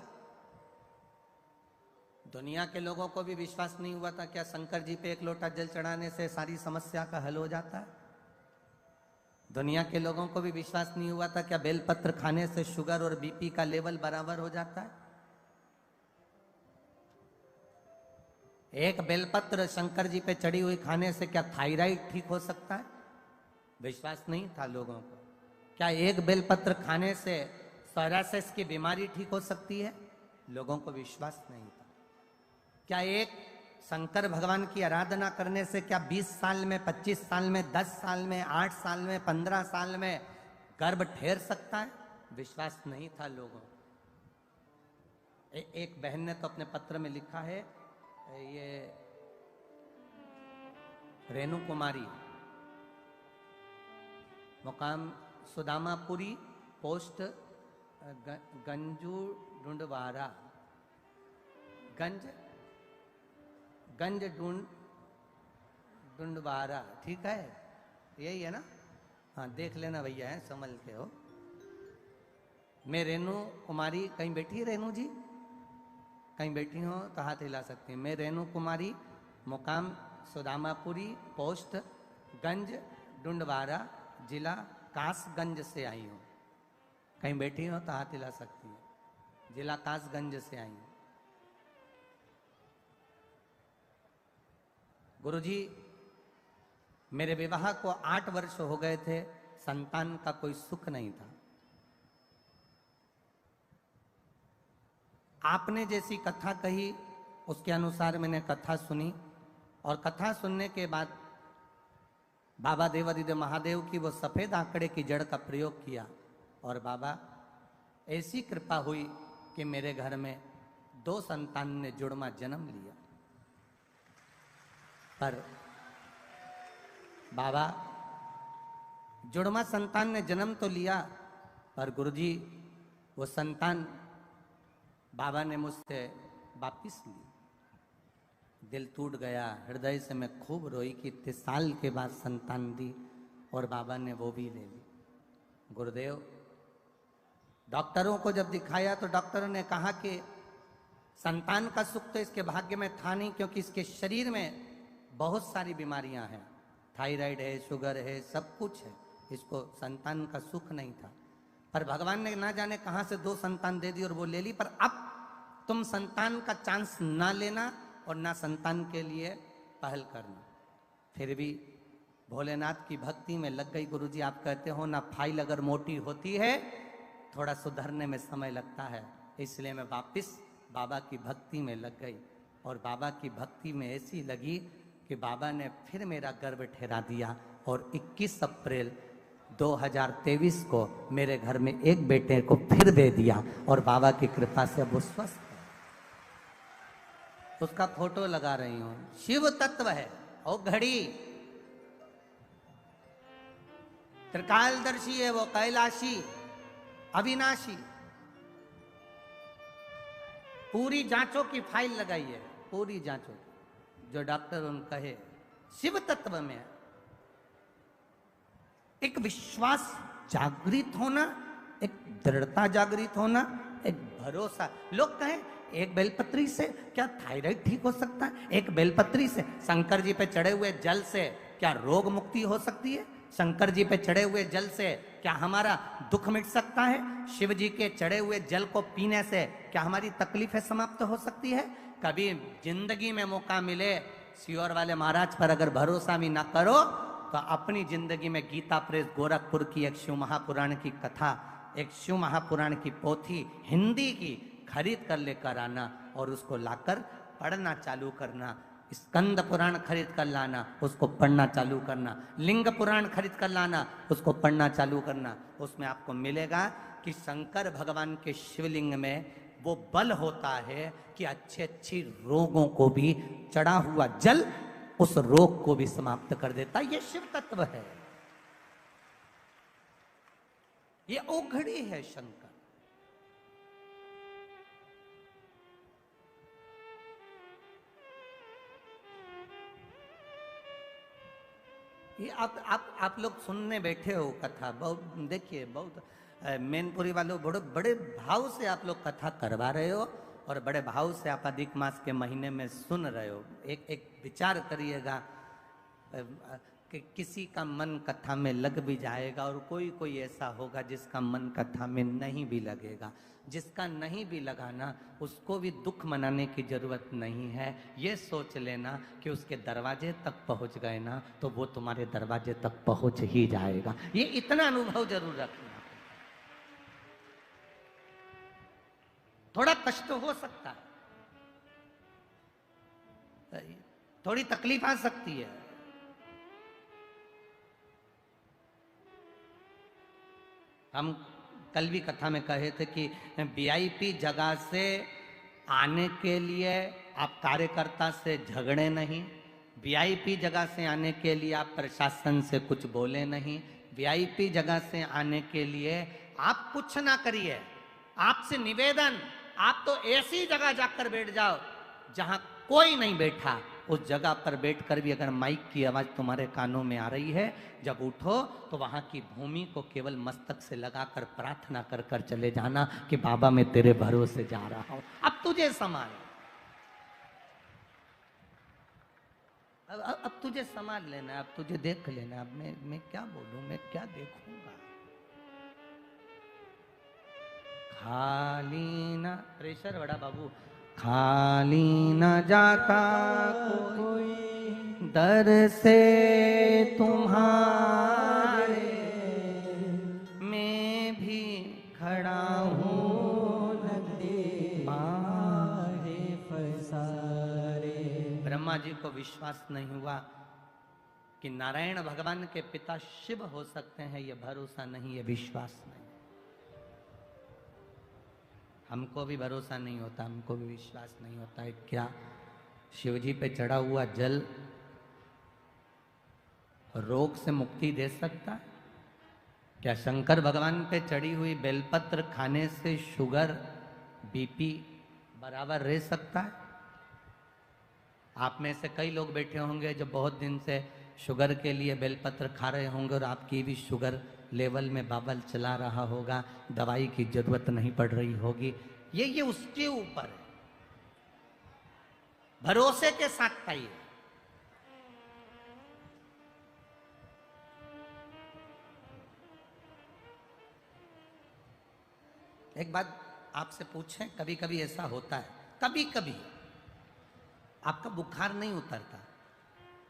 दुनिया के लोगों को भी विश्वास नहीं हुआ था क्या शंकर जी पे 1 लोटा जल चढ़ाने से सारी समस्या का हल हो जाता है? दुनिया के लोगों को भी विश्वास नहीं हुआ था क्या बेलपत्र खाने से शुगर और बीपी का लेवल बराबर हो जाता है? एक बेलपत्र शंकर जी पे चढ़ी हुई खाने से क्या थायराइड ठीक हो सकता है? विश्वास नहीं था लोगों को। क्या एक बेलपत्र खाने से सोरायसिस की बीमारी ठीक हो सकती है? लोगों को विश्वास नहीं था। क्या एक शंकर भगवान की आराधना करने से क्या 20 साल में, 25 साल में, 10 साल में, 8 साल में, 15 साल में गर्भ ठहर सकता है? विश्वास नहीं था लोगों। एक बहन ने तो अपने पत्र में लिखा है, ये रेणु कुमारी, मुकाम सुदामापुरी, पोस्ट गंजू ढूंढवारा, गंज ढूंढवारा, ठीक है, यही है ना? हाँ, देख लेना भैया, है समझ के हो। मैं रेणु कुमारी, कहीं बैठी है रेणु जी? कहीं बैठी हो तो हाथ हिला सकती हैं। मैं रेणु कुमारी, मुकाम सुदामापुरी, पोस्ट गंज डुंडवारा, जिला कासगंज से आई हूँ। कहीं बैठी हो तो हाथ हिला सकती है। जिला कासगंज से आई हूँ। गुरुजी, मेरे विवाह को 8 वर्ष हो गए थे, संतान का कोई सुख नहीं था। आपने जैसी कथा कही उसके अनुसार मैंने कथा सुनी, और कथा सुनने के बाद बाबा देवादिदेव महादेव की वो सफेद आंकड़े की जड़ का प्रयोग किया, और बाबा ऐसी कृपा हुई कि मेरे घर में 2 संतान ने जुड़वा जन्म लिया। पर बाबा, जुड़वा संतान ने जन्म तो लिया, पर गुरुजी वो संतान बाबा ने मुझसे वापिस ली। दिल टूट गया, हृदय से मैं खूब रोई कि इतने साल के बाद संतान दी और बाबा ने वो भी ले ली। गुरुदेव, डॉक्टरों को जब दिखाया तो डॉक्टरों ने कहा कि संतान का सुख तो इसके भाग्य में था नहीं, क्योंकि इसके शरीर में बहुत सारी बीमारियां हैं, थायराइड है, शुगर है, सब कुछ है, इसको संतान का सुख नहीं था। पर भगवान ने ना जाने कहां से 2 संतान दे दी और वो ले ली। पर अब तुम संतान का चांस ना लेना और ना संतान के लिए पहल करना। फिर भी भोलेनाथ की भक्ति में लग गई। गुरुजी, आप कहते हो ना, फाइल अगर मोटी होती है थोड़ा सुधरने में समय लगता है, इसलिए मैं वापस बाबा की भक्ति में लग गई। और बाबा की भक्ति में ऐसी लगी कि बाबा ने फिर मेरा गर्भ ठहरा दिया, और 21 अप्रैल 2023 को मेरे घर में एक बेटे को फिर दे दिया, और बाबा की कृपा से वो स्वस्थ है। उसका फोटो लगा रही हूं। शिव तत्व है और घड़ी त्रिकालदर्शी है, वो कैलाशी अविनाशी। पूरी जांचों की फाइल लगाई है, पूरी जांचों की, जो डॉक्टर उन कहे। शिव तत्व में एक विश्वास जागृत होना, एक दृढ़ता जागृत होना, एक भरोसा। लोग कहें एक बेलपत्री से क्या थायराइड ठीक हो सकता है? एक बेलपत्री से, शंकर जी पे चढ़े हुए जल से क्या रोग मुक्ति हो सकती है? शंकर जी पे चढ़े हुए जल से क्या हमारा दुख मिट सकता है? शिव जी के चढ़े हुए जल को पीने से क्या हमारी तकलीफें समाप्त हो सकती है? कभी जिंदगी में मौका मिले, सियोर वाले महाराज पर अगर भरोसा भी ना करो तो अपनी जिंदगी में गीता प्रेस गोरखपुर की एक शिव महापुराण की कथा, एक शिव महापुराण की पोथी हिंदी की खरीद कर लेकर आना, और उसको लाकर पढ़ना चालू करना। स्कंद पुराण खरीद कर लाना, उसको पढ़ना चालू करना। लिंग पुराण खरीद कर लाना, उसको पढ़ना चालू करना। उसमें आपको मिलेगा कि शंकर भगवान के शिवलिंग में वो बल होता है कि अच्छी रोगों को भी चढ़ा हुआ जल उस रोग को भी समाप्त कर देता। ये शिव तत्व है, ये ओघड़ी है शंकर। ये आप लोग सुनने बैठे हो कथा, बहुत देखिए, बहुत मैनपुरी वालों बड़े बड़े भाव से आप लोग कथा करवा रहे हो, और बड़े भाव से आप अधिक मास के महीने में सुन रहे हो। एक विचार करिएगा कि किसी का मन कथा में लग भी जाएगा, और कोई ऐसा होगा जिसका मन कथा में नहीं भी लगेगा। जिसका नहीं भी लगाना, उसको भी दुख मनाने की जरूरत नहीं है। ये सोच लेना कि उसके दरवाजे तक पहुंच गए ना, तो वो तुम्हारे दरवाजे तक पहुंच ही जाएगा। ये इतना अनुभव जरूर रखना। थोड़ा कष्ट हो सकता है, थोड़ी तकलीफ आ सकती है, हम कल भी कथा में कहे थे कि वीआईपी जगह से आने के लिए आप कार्यकर्ता से झगड़े नहीं, वीआईपी जगह से आने के लिए आप प्रशासन से कुछ बोले नहीं, वीआईपी जगह से आने के लिए आप कुछ ना करिए। आपसे निवेदन, आप तो ऐसी जगह जाकर बैठ जाओ जहां कोई नहीं बैठा। उस जगह पर बैठकर भी अगर माइक की आवाज तुम्हारे कानों में आ रही है, जब उठो तो वहां की भूमि को केवल मस्तक से लगाकर प्रार्थना कर कर चले जाना कि बाबा मैं तेरे भरोसे जा रहा हूं, अब तुझे संभाल। अब तुझे संभाल लेना है, अब तुझे देख लेना। अब मैं क्या बोलूं, मैं क्या देखूंगा। खाली ना प्रेशर बड़ा बाबू, खाली न जाता कोई दर से तुम्हारे, मैं भी खड़ा हूँ बाहे फसारे। ब्रह्मा जी को विश्वास नहीं हुआ कि नारायण भगवान के पिता शिव हो सकते हैं। ये भरोसा नहीं, ये विश्वास नहीं। हमको भी भरोसा नहीं होता, हमको भी विश्वास नहीं होता है क्या शिव जी पे चढ़ा हुआ जल रोग से मुक्ति दे सकता है? क्या शंकर भगवान पे चढ़ी हुई बेलपत्र खाने से शुगर बीपी बराबर रह सकता है? आप में से कई लोग बैठे होंगे जो बहुत दिन से शुगर के लिए बेलपत्र खा रहे होंगे और आपकी भी शुगर लेवल में बाबल चला रहा होगा, दवाई की जरूरत नहीं पड़ रही होगी। ये उसके ऊपर है, भरोसे के साथ पाइए। एक बात आपसे पूछें, कभी कभी ऐसा होता है, कभी कभी आपका बुखार नहीं उतरता,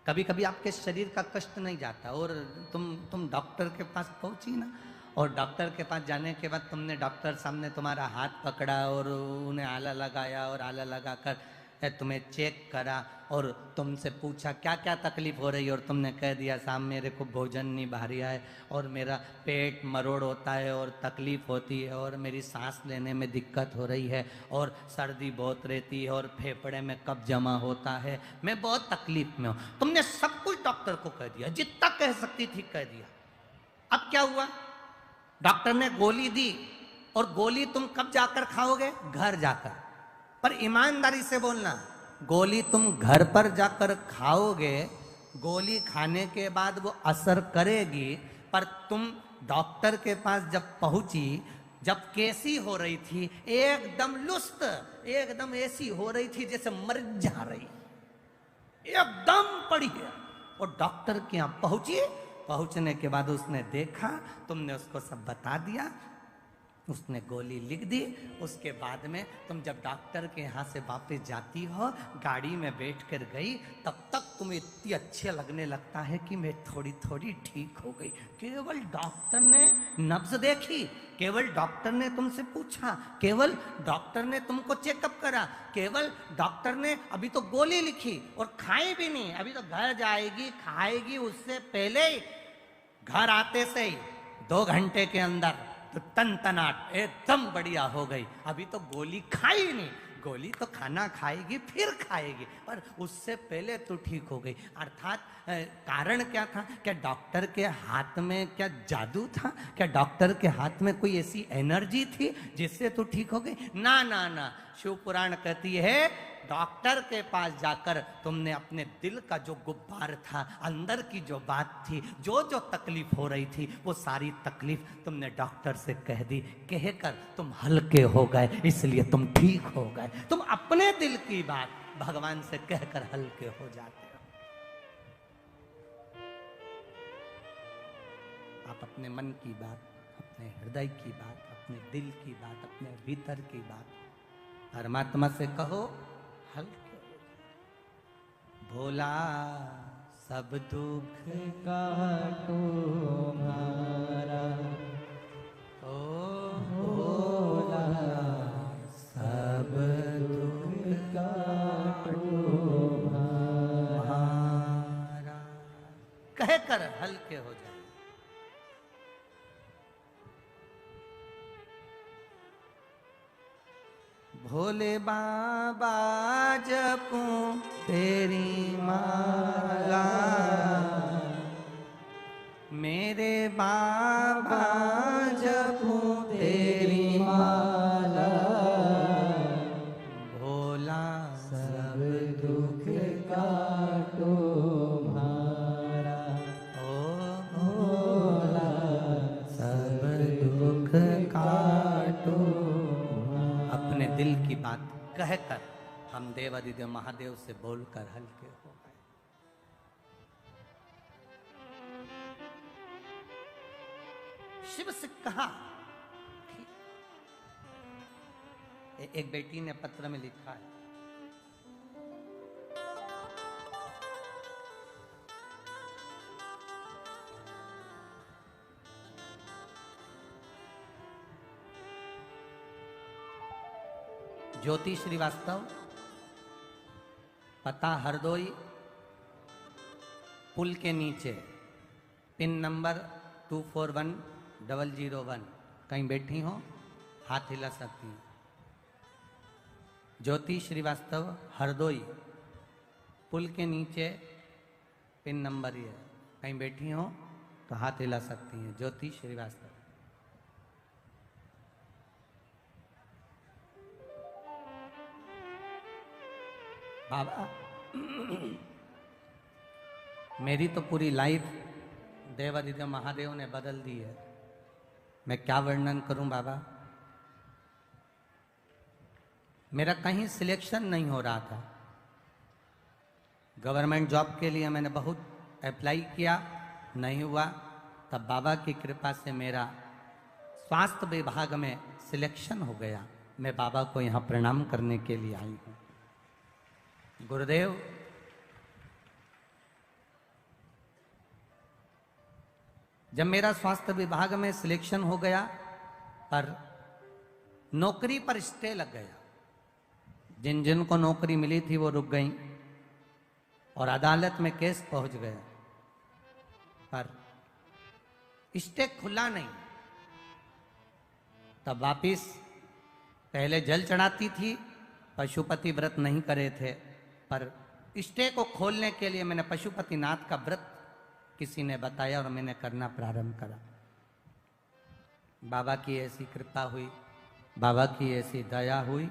कभी कभी आपके शरीर का कष्ट नहीं जाता और तुम डॉक्टर के पास पहुंची ना, और डॉक्टर के पास जाने के बाद तुमने डॉक्टर सामने तुम्हारा हाथ पकड़ा और उन्हें आला लगाया और आला लगाकर तुम्हें चेक करा और तुमसे पूछा क्या क्या तकलीफ हो रही है, और तुमने कह दिया साहब मेरे को भोजन नहीं भारिया है और मेरा पेट मरोड़ होता है और तकलीफ होती है और मेरी सांस लेने में दिक्कत हो रही है और सर्दी बहुत रहती है और फेफड़े में कब जमा होता है, मैं बहुत तकलीफ में हूँ। तुमने सब कुछ डॉक्टर को कह दिया, जितना कह सकती थी कह दिया। अब क्या हुआ? डॉक्टर ने गोली दी और गोली तुम कब जाकर खाओगे? घर जाकर। पर ईमानदारी से बोलना, गोली तुम घर पर जाकर खाओगे, गोली खाने के बाद वो असर करेगी, पर तुम डॉक्टर के पास जब पहुंची, जब कैसी हो रही थी, एकदम लुस्त, एकदम ऐसी हो रही थी जैसे मर जा रही, एकदम पड़ी है। और डॉक्टर के यहाँ पहुंची, पहुंचने के बाद उसने देखा, तुमने उसको सब बता दिया, उसने गोली लिख दी। उसके बाद में तुम जब डॉक्टर के यहाँ से वापस जाती हो, गाड़ी में बैठ कर गई, तब तक तुम्हें इतनी अच्छे लगने लगता है कि मैं थोड़ी थोड़ी ठीक हो गई। केवल डॉक्टर ने नब्ज देखी, केवल डॉक्टर ने तुमसे पूछा, केवल डॉक्टर ने तुमको चेकअप करा, केवल डॉक्टर ने अभी तो गोली लिखी और खाई भी नहीं, अभी तो घर जाएगी खाएगी, उससे पहले ही घर आते से ही 2 घंटे के अंदर तो तनतनाट एकदम बढ़िया हो गई। अभी तो गोली खाई नहीं, गोली तो खाना खाएगी फिर खाएगी, पर उससे पहले तो ठीक हो गई। अर्थात कारण क्या था? क्या डॉक्टर के हाथ में क्या जादू था? क्या डॉक्टर के हाथ में कोई ऐसी एनर्जी थी जिससे तो ठीक हो गई? ना ना ना, शिव पुराण कहती है डॉक्टर के पास जाकर तुमने अपने दिल का जो गुब्बार था, अंदर की जो बात थी, जो जो तकलीफ हो रही थी, वो सारी तकलीफ तुमने डॉक्टर से कह दी, कहकर तुम हल्के हो गए, इसलिए तुम ठीक हो गए। तुम अपने दिल की बात भगवान से कहकर हल्के हो जाते हो। आप अपने मन की बात, अपने हृदय की बात, अपने दिल की बात, अपने भीतर की बात परमात्मा से कहो, हल्के हो। भोला सब दुख काटो मारा, ओ भोला सब दुख काटो मारा, कहकर हल्के हो जाए। भोले बाबा जपूं तेरी माला, मेरे बाबा जपूं तेरी माला, भोला सब दुख काटो मारा, ओ भोला सब दुख काटो। अपने दिल की बात कहकर हम देवादिदेव महादेव से बोलकर हल्के हो गए। शिव से कहा। एक बेटी ने पत्र में लिखा है, ज्योति श्रीवास्तव, पता हरदोई, पुल के नीचे, पिन नंबर 241001। कहीं बैठी हो, हाथ हिला सकती हैं। ज्योति श्रीवास्तव, हरदोई, पुल के नीचे, पिन नंबर ये। कहीं बैठी हो तो हाथ हिला सकती हैं। ज्योति श्रीवास्तव। बाबा, मेरी तो पूरी लाइफ देवादिदेव महादेव ने बदल दी है। मैं क्या वर्णन करूं बाबा। मेरा कहीं सिलेक्शन नहीं हो रहा था। गवर्नमेंट जॉब के लिए मैंने बहुत अप्लाई किया, नहीं हुआ। तब बाबा की कृपा से मेरा स्वास्थ्य विभाग में सिलेक्शन हो गया। मैं बाबा को यहाँ प्रणाम करने के लिए आई हूँ। गुरुदेव, जब मेरा स्वास्थ्य विभाग में सिलेक्शन हो गया, पर नौकरी पर स्टे लग गया। जिन जिन को नौकरी मिली थी वो रुक गई और अदालत में केस पहुंच गया, पर स्टे खुला नहीं। तब वापिस पहले जल चढ़ाती थी, पशुपति व्रत नहीं करे थे, पर स्टे को खोलने के लिए मैंने पशुपतिनाथ का व्रत किसी ने बताया और मैंने करना प्रारंभ करा। बाबा की ऐसी कृपा हुई, बाबा की ऐसी दया हुई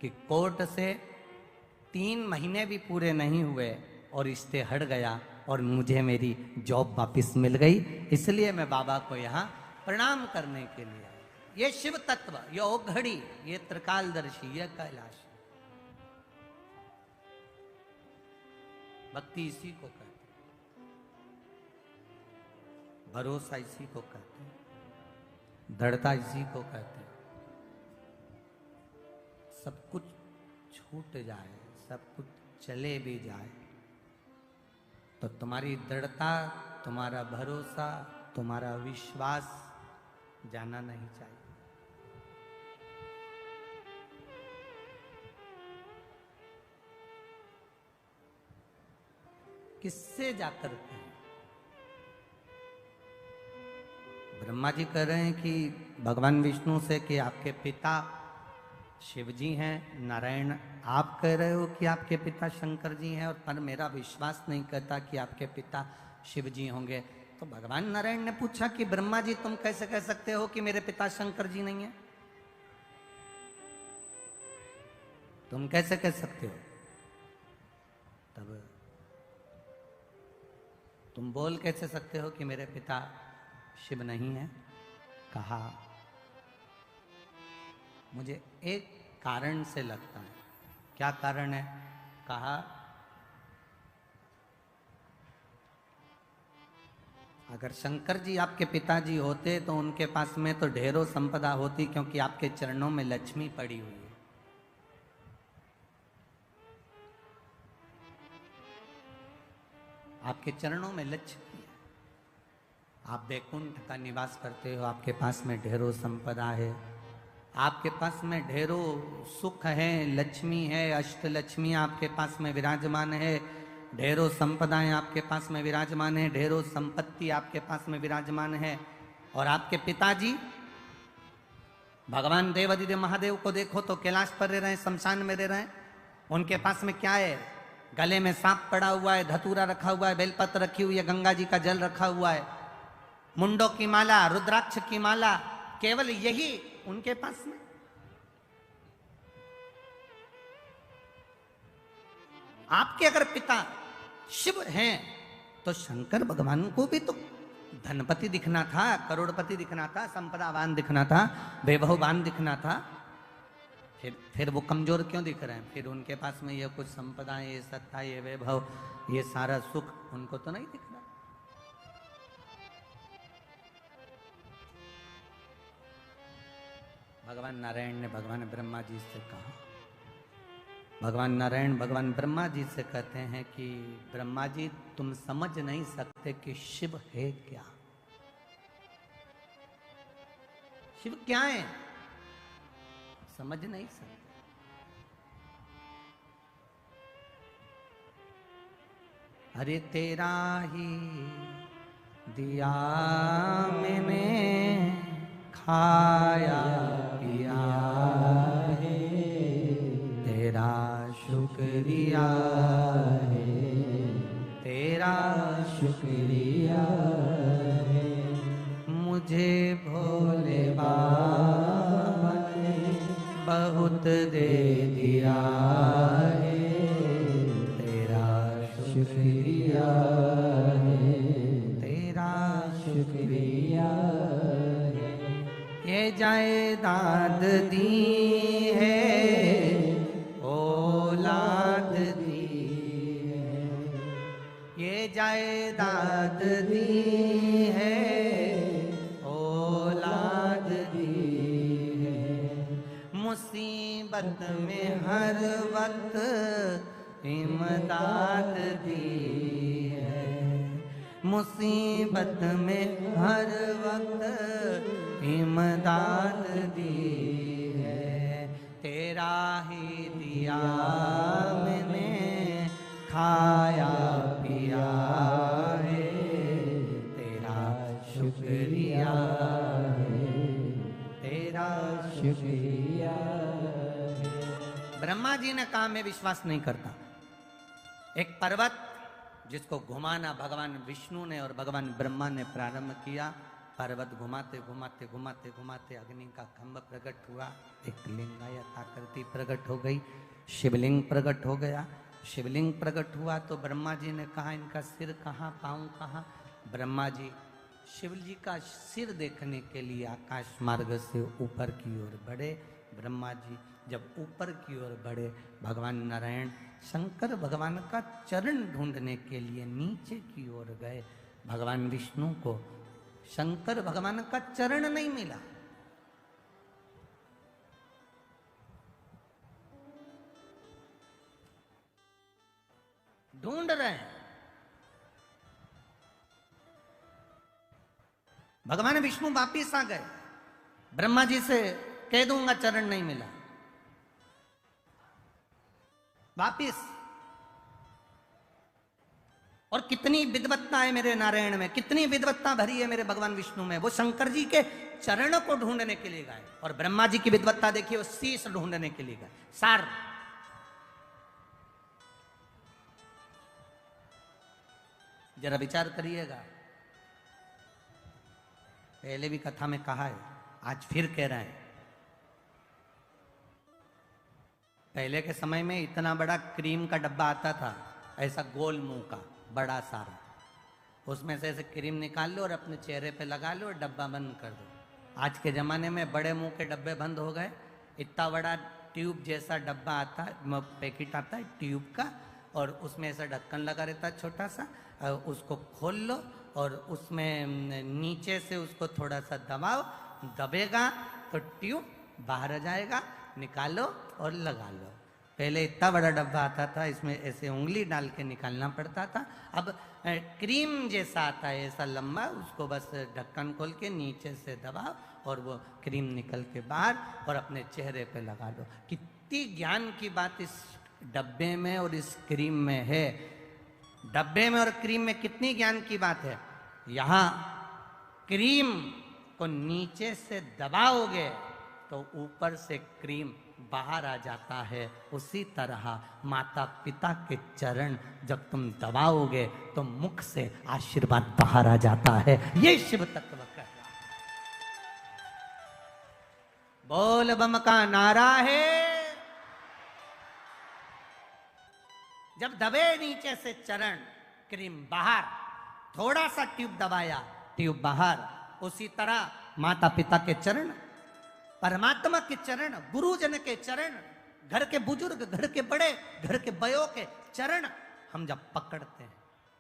कि कोर्ट से 3 महीने भी पूरे नहीं हुए और स्टे हट गया और मुझे मेरी जॉब वापस मिल गई। इसलिए मैं बाबा को यहाँ प्रणाम करने के लिए आया। ये शिव तत्व, ये ओघड़ी, ये त्रिकालदर्शी, ये कैलाश, भक्ति इसी को कहते हैं, भरोसा इसी को कहते हैं, दृढ़ता इसी को कहते हैं। सब कुछ छूट जाए, सब कुछ चले भी जाए, तो तुम्हारी दृढ़ता, तुम्हारा भरोसा, तुम्हारा विश्वास जाना नहीं चाहिए। किससे जाकर कहें? ब्रह्मा जी कह रहे हैं कि भगवान विष्णु से कि आपके पिता शिव जी हैं। नारायण आप कह रहे हो कि आपके पिता शंकर जी हैं, और पर मेरा विश्वास नहीं करता कि आपके पिता शिव जी होंगे। तो भगवान नारायण ने पूछा कि ब्रह्मा जी तुम कैसे कह सकते हो कि मेरे पिता शंकर जी नहीं है? तुम कैसे कह सकते हो? तब तुम बोल कैसे सकते हो कि मेरे पिता शिव नहीं है? कहा मुझे एक कारण से लगता है। क्या कारण है? कहा अगर शंकर जी आपके पिताजी होते तो उनके पास में तो ढेरों संपदा होती, क्योंकि आपके चरणों में लक्ष्मी पड़ी हुई है। आपके चरणों में लक्ष्मी है। आप वैकुंठ का निवास करते हो, आपके पास में ढेरों संपदा है, आपके पास में ढेरों सुख है, लक्ष्मी है, अष्ट लक्ष्मी आपके पास में विराजमान है, ढेरों संपदाएं आपके पास में विराजमान है, ढेरों संपत्ति आपके पास में विराजमान है। और आपके पिताजी भगवान देवादिदेव महादेव को देखो तो कैलाश पर रह रहे हैं, शमशान में रह रहे हैं। उनके पास में क्या है? गले में सांप पड़ा हुआ है, धतूरा रखा हुआ है, बेलपत्र रखी हुई है, गंगा जी का जल रखा हुआ है, मुंडों की माला, रुद्राक्ष की माला, केवल यही उनके पास में। आपके अगर पिता शिव हैं तो शंकर भगवान को भी तो धनपति दिखना था, करोड़पति दिखना था, संपदावान दिखना था, वैभववान दिखना था। फिर वो कमजोर क्यों दिख रहे हैं? फिर उनके पास में ये कुछ संपदाएं, ये सत्ता, ये वैभव, ये सारा सुख उनको तो नहीं दिख रहा। भगवान नारायण ने भगवान ब्रह्मा जी से कहा, भगवान नारायण भगवान ब्रह्मा जी से कहते हैं कि ब्रह्मा जी तुम समझ नहीं सकते कि शिव है क्या, शिव क्या है, समझ नहीं सकते। अरे तेरा ही दिया मैंने खाया पिया है, तेरा शुक्रिया है, तेरा शुक्रिया है, मुझे भोले बाबा ने बहुत दे दिया है, तेरा शुक्रिया है, तेरा शुक्रिया है। ये जायदाद दी है, औलाद दी है, ये जायदाद दी है, औलाद दी है, मुसीबत में हर वक्त इमदाद दी है, मुसीबत में हर वक्त इमदाद दी है, तेरा ही दिया मैंने खाया पिया है, तेरा शुक्रिया है, तेरा शुक्रिया है। ब्रह्मा जी ने कहा मैं विश्वास नहीं करता। एक पर्वत जिसको घुमाना भगवान विष्णु ने और भगवान ब्रह्मा ने प्रारंभ किया, पर्वत घुमाते घुमाते घुमाते घुमाते अग्नि का खंभ प्रकट हुआ, एक लिंगायत आकृति प्रकट हो गई, शिवलिंग प्रकट हो गया। शिवलिंग प्रकट हुआ तो ब्रह्मा जी ने कहा इनका सिर कहाँ, पाँव कहाँ। ब्रह्मा जी शिव जी का सिर देखने के लिए आकाश मार्ग से ऊपर की ओर बढ़े। ब्रह्मा जी जब ऊपर की ओर बढ़े, भगवान नारायण शंकर भगवान का चरण ढूंढने के लिए नीचे की ओर गए। भगवान विष्णु को शंकर भगवान का चरण नहीं मिला। ढूंढ रहे हैं। भगवान विष्णु वापिस आ गए। ब्रह्मा जी से कह दूंगा चरण नहीं मिला, वापिस। और कितनी विद्वत्ता है मेरे नारायण में, कितनी विद्वत्ता भरी है मेरे भगवान विष्णु में। वो शंकर जी के चरण को ढूंढने के लिए गए। और ब्रह्मा जी की विद्वत्ता देखिए, वो शीश ढूंढने के लिए गए। सार जरा विचार करिएगा। पहले भी कथा में कहा है, आज फिर कह रहे हैं। पहले के समय में इतना बड़ा क्रीम का डब्बा आता था, ऐसा गोल मुंह का बड़ा सारा। उसमें से ऐसे क्रीम निकाल लो और अपने चेहरे पे लगा लो और डब्बा बंद कर दो। आज के ज़माने में बड़े मुंह के डब्बे बंद हो गए। इतना बड़ा ट्यूब जैसा डब्बा आता है, पैकेट आता है ट्यूब का, और उसमें ऐसा ढक्कन लगा रहता है छोटा सा। उसको खोल लो और उसमें नीचे से उसको थोड़ा सा दबाओ, दबेगा तो ट्यूब बाहर आ जाएगा, निकालो और लगा लो। पहले इतना बड़ा डब्बा आता था, इसमें ऐसे उंगली डाल के निकालना पड़ता था। अब क्रीम जैसा आता है ऐसा लंबा, उसको बस ढक्कन खोल के नीचे से दबाओ और वो क्रीम निकल के बाहर और अपने चेहरे पे लगा लो। कितनी ज्ञान की बात इस डब्बे में और इस क्रीम में है। डब्बे में और क्रीम में कितनी ज्ञान की बात है। यहाँ क्रीम को नीचे से दबाओगे तो ऊपर से क्रीम बाहर आ जाता है। उसी तरह माता पिता के चरण जब तुम दबाओगे तो मुख से आशीर्वाद बाहर आ जाता है। ये शिव तत्व कह रहा है। बोल बम का नारा है। जब दबे नीचे से चरण, क्रीम बाहर, थोड़ा सा ट्यूब दबाया, ट्यूब बाहर। उसी तरह माता पिता के चरण, परमात्मा के चरण, गुरुजन के चरण, घर के बुजुर्ग, घर के बड़े, घर के बयों के चरण हम जब पकड़ते हैं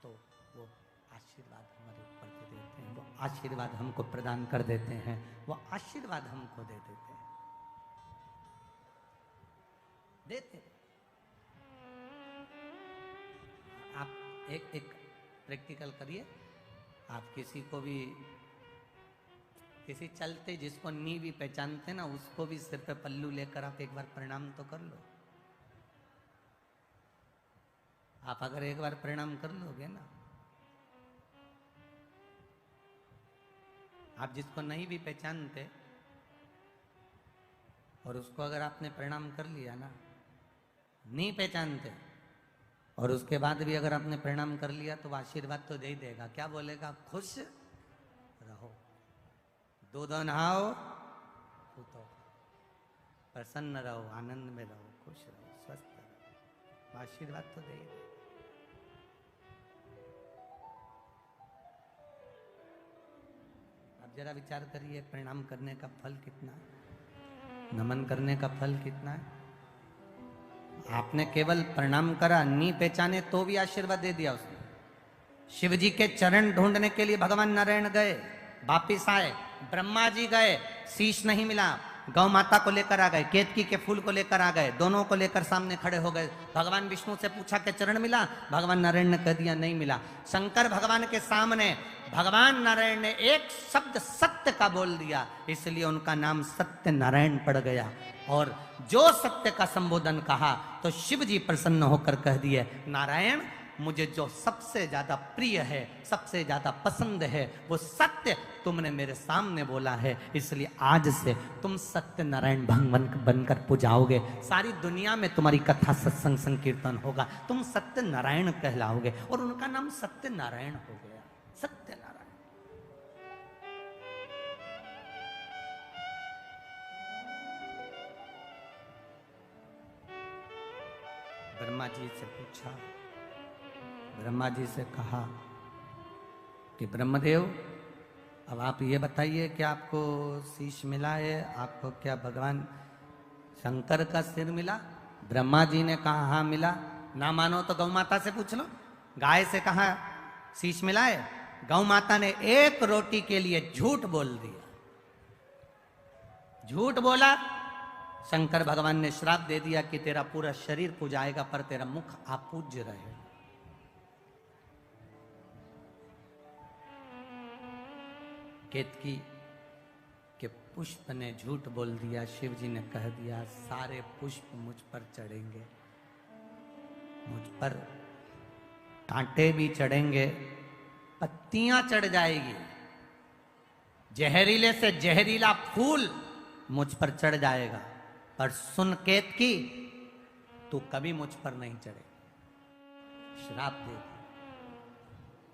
तो वो आशीर्वाद हमारे ऊपर दे देते हैं। वो आशीर्वाद हमको प्रदान कर देते हैं, वो आशीर्वाद हमको दे देते हैं। देते रहे। आप एक प्रैक्टिकल करिए। आप किसी को भी, किसी चलते जिसको नी भी पहचानते ना, उसको भी सिर पे पल्लू लेकर आप एक बार प्रणाम तो कर लो। आप अगर एक बार प्रणाम कर लोगे ना, आप जिसको नहीं भी पहचानते और उसको अगर आपने प्रणाम कर लिया ना, नहीं पहचानते, और उसके बाद भी अगर आपने प्रणाम कर लिया तो आशीर्वाद तो दे ही देगा। क्या बोलेगा? खुश रहो, दूध नहाओ, पूतो, प्रसन्न रहो, आनंद में रहो, खुश रहो, स्वस्थ रहो, आशीर्वाद तो दे ही देगा। आप जरा विचार करिए, प्रणाम करने का फल कितना है, नमन करने का फल कितना है। आपने केवल प्रणाम करा, नहीं पहचाने तो भी आशीर्वाद दे दिया उसने। शिव जी के चरण ढूंढने के लिए भगवान नारायण गए, वापिस आए, ब्रह्मा जी गए, शीश नहीं मिला, गौ माता को लेकर आ गए, केतकी के फूल को लेकर आ गए, दोनों को लेकर सामने खड़े हो गए। भगवान विष्णु से पूछा कि चरण मिला? भगवान नारायण ने कह दिया नहीं मिला। शंकर भगवान के सामने भगवान नारायण ने एक शब्द सत्य का बोल दिया, इसलिए उनका नाम सत्य नारायण पड़ गया। और जो सत्य का संबोधन कहा तो शिव जी प्रसन्न होकर कह दिए, नारायण मुझे जो सबसे ज्यादा प्रिय है, सबसे ज्यादा पसंद है, वो सत्य तुमने मेरे सामने बोला है, इसलिए आज से तुम सत्य नारायण भगवान बनकर पूजाओगे। सारी दुनिया में तुम्हारी कथा सत्संग संकीर्तन होगा, तुम सत्य नारायण कहलाओगे। और उनका नाम सत्य नारायण हो गया, सत्य नारायण। ब्रह्मा जी से पूछा, ब्रह्मा जी से कहा कि ब्रह्मदेव अब आप ये बताइए कि आपको शीश मिला है, आपको क्या भगवान शंकर का सिर मिला? ब्रह्मा जी ने कहा हाँ मिला। ना मानो तो गौ माता से पूछ लो। गाय से कहा शीश मिला है, गौ माता ने एक रोटी के लिए झूठ बोल दिया, झूठ बोला। शंकर भगवान ने श्राप दे दिया कि तेरा पूरा शरीर पूजाएगा पर तेरा मुख अपूज्य रहेगा। केतकी के पुष्प ने झूठ बोल दिया, शिव जी ने कह दिया सारे पुष्प मुझ पर चढ़ेंगे, मुझ पर कांटे भी चढ़ेंगे, पत्तियां चढ़ जाएगी, जहरीले से जहरीला फूल मुझ पर चढ़ जाएगा, पर सुन केतकी तू कभी मुझ पर नहीं चढ़े। श्राप दे दिया।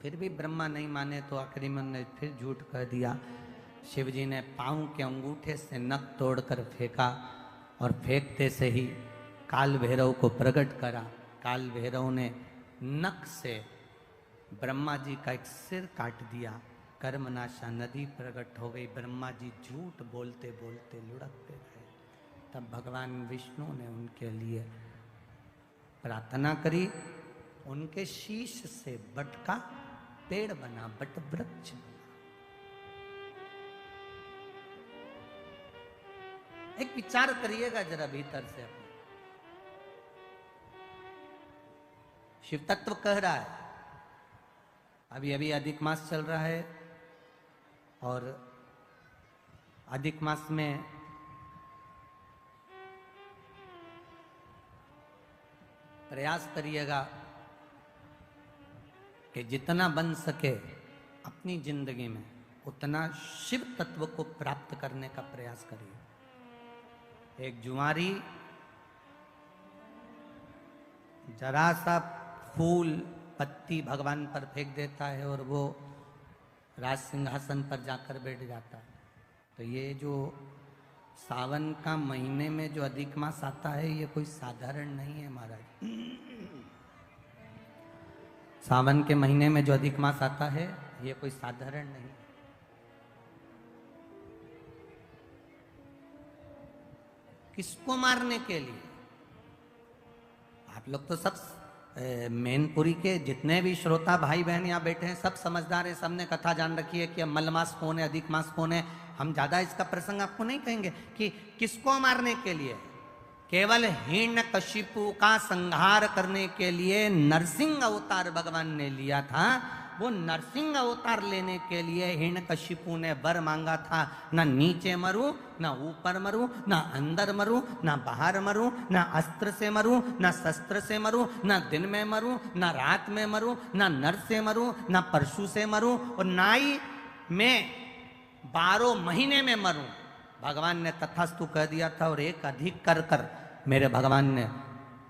फिर भी ब्रह्मा नहीं माने तो आखिरी ने फिर झूठ कह दिया। शिव जी ने पांव के अंगूठे से नख तोड़कर फेंका और फेंकते से ही काल भैरव को प्रकट करा। काल भैरव ने नख से ब्रह्मा जी का एक सिर काट दिया। कर्मनाशा नदी प्रकट हो गई। ब्रह्मा जी झूठ बोलते बोलते लुढ़कते रहे। तब भगवान विष्णु ने उनके लिए प्रार्थना करी, उनके शीश से बट का पेड़ बना, बट वृक्ष बना। एक विचार करिएगा जरा भीतर से अपने। शिव तत्व कह रहा है, अभी अभी अधिक मास चल रहा है और अधिक मास में प्रयास करिएगा कि जितना बन सके अपनी जिंदगी में उतना शिव तत्व को प्राप्त करने का प्रयास करिए। एक जुआरी जरा सा फूल पत्ती भगवान पर फेंक देता है और वो राज सिंहासन पर जाकर बैठ जाता है। तो ये जो सावन का महीने में जो अधिक मास आता है ये कोई साधारण नहीं है महाराज। सावन के महीने में जो अधिक मास आता है ये कोई साधारण नहीं। किसको मारने के लिए? आप लोग तो सब मैनपुरी के जितने भी श्रोता भाई बहन यहाँ बैठे हैं सब समझदार हैं, सबने कथा जान रखी है कि अब मलमास कौन है, अधिक मास कौन है। हम ज्यादा इसका प्रसंग आपको नहीं कहेंगे कि किसको मारने के लिए। केवल हिरण्यकशिपु का संहार करने के लिए नरसिंह अवतार भगवान ने लिया था। वो नरसिंह अवतार लेने के लिए हिरण्यकशिपु ने वर मांगा था, ना नीचे मरूं, ना ऊपर मरूं, ना अंदर मरूं, ना बाहर मरूं, ना अस्त्र से मरूं, ना शस्त्र से मरूं, ना दिन में मरूं, ना रात में मरूं, ना नर से मरूं, ना परशु से मरूं, और ना ही मैं 12 महीने में मरूं। भगवान ने तथास्तु कह दिया था। और एक अधिक कर कर मेरे भगवान ने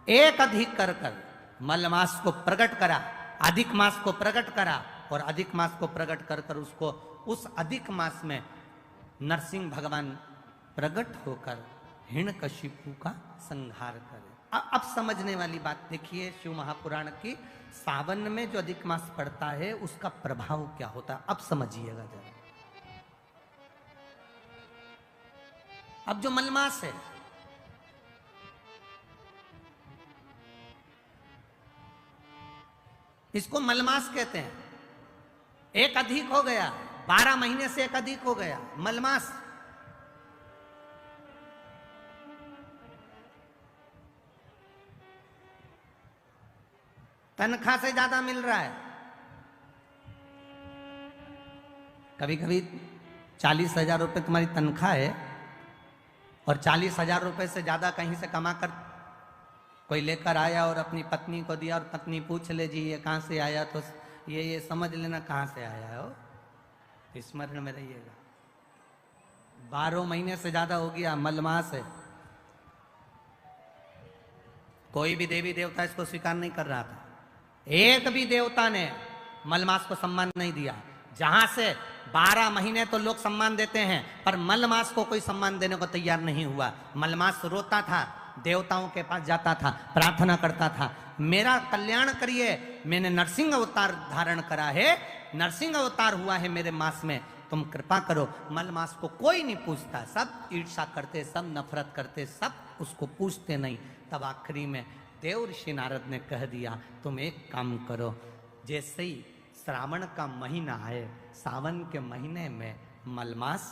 एक अधिक कर कर मलमास को प्रकट करा, अधिक मास को प्रकट करा, और अधिक मास को प्रकट कर कर उसको उस अधिक मास में नरसिंह भगवान प्रकट होकर हिरण्यकशिपु का संहार करे। अब समझने वाली बात देखिए, शिव महापुराण की सावन में जो अधिक मास पड़ता है उसका प्रभाव क्या होता है, अब समझिएगा जरा। अब जो मलमास है, इसको मलमास कहते हैं। एक अधिक हो गया, 12 महीने से एक अधिक हो गया मलमास। तनख्वाह से ज्यादा मिल रहा है। कभी कभी 40,000 रुपए तुम्हारी तनख्वाह है और 40,000 रुपए से ज्यादा कहीं से कमा कर कोई लेकर आया और अपनी पत्नी को दिया, और पत्नी पूछ ले जी ये कहाँ से आया, तो ये समझ लेना कहाँ से आया हो, स्मरण में रहिएगा। 12 महीने से ज्यादा हो गया, मलमास है। कोई भी देवी देवता इसको स्वीकार नहीं कर रहा था। एक भी देवता ने मलमास को सम्मान नहीं दिया। जहां से 12 महीने तो लोग सम्मान देते हैं, पर मलमास को कोई सम्मान देने को तैयार नहीं हुआ। मलमास रोता था, देवताओं के पास जाता था, प्रार्थना करता था, मेरा कल्याण करिए, मैंने नरसिंह अवतार धारण करा है, नरसिंह अवतार हुआ है मेरे मास में, तुम कृपा करो। मलमास को कोई नहीं पूछता, सब ईर्ष्या करते, सब नफरत करते, सब उसको पूछते नहीं। तब आखिरी में देव ऋषि नारद ने कह दिया, तुम एक काम करो, जैसे ही श्रावण का महीना है, सावन के महीने में मलमास,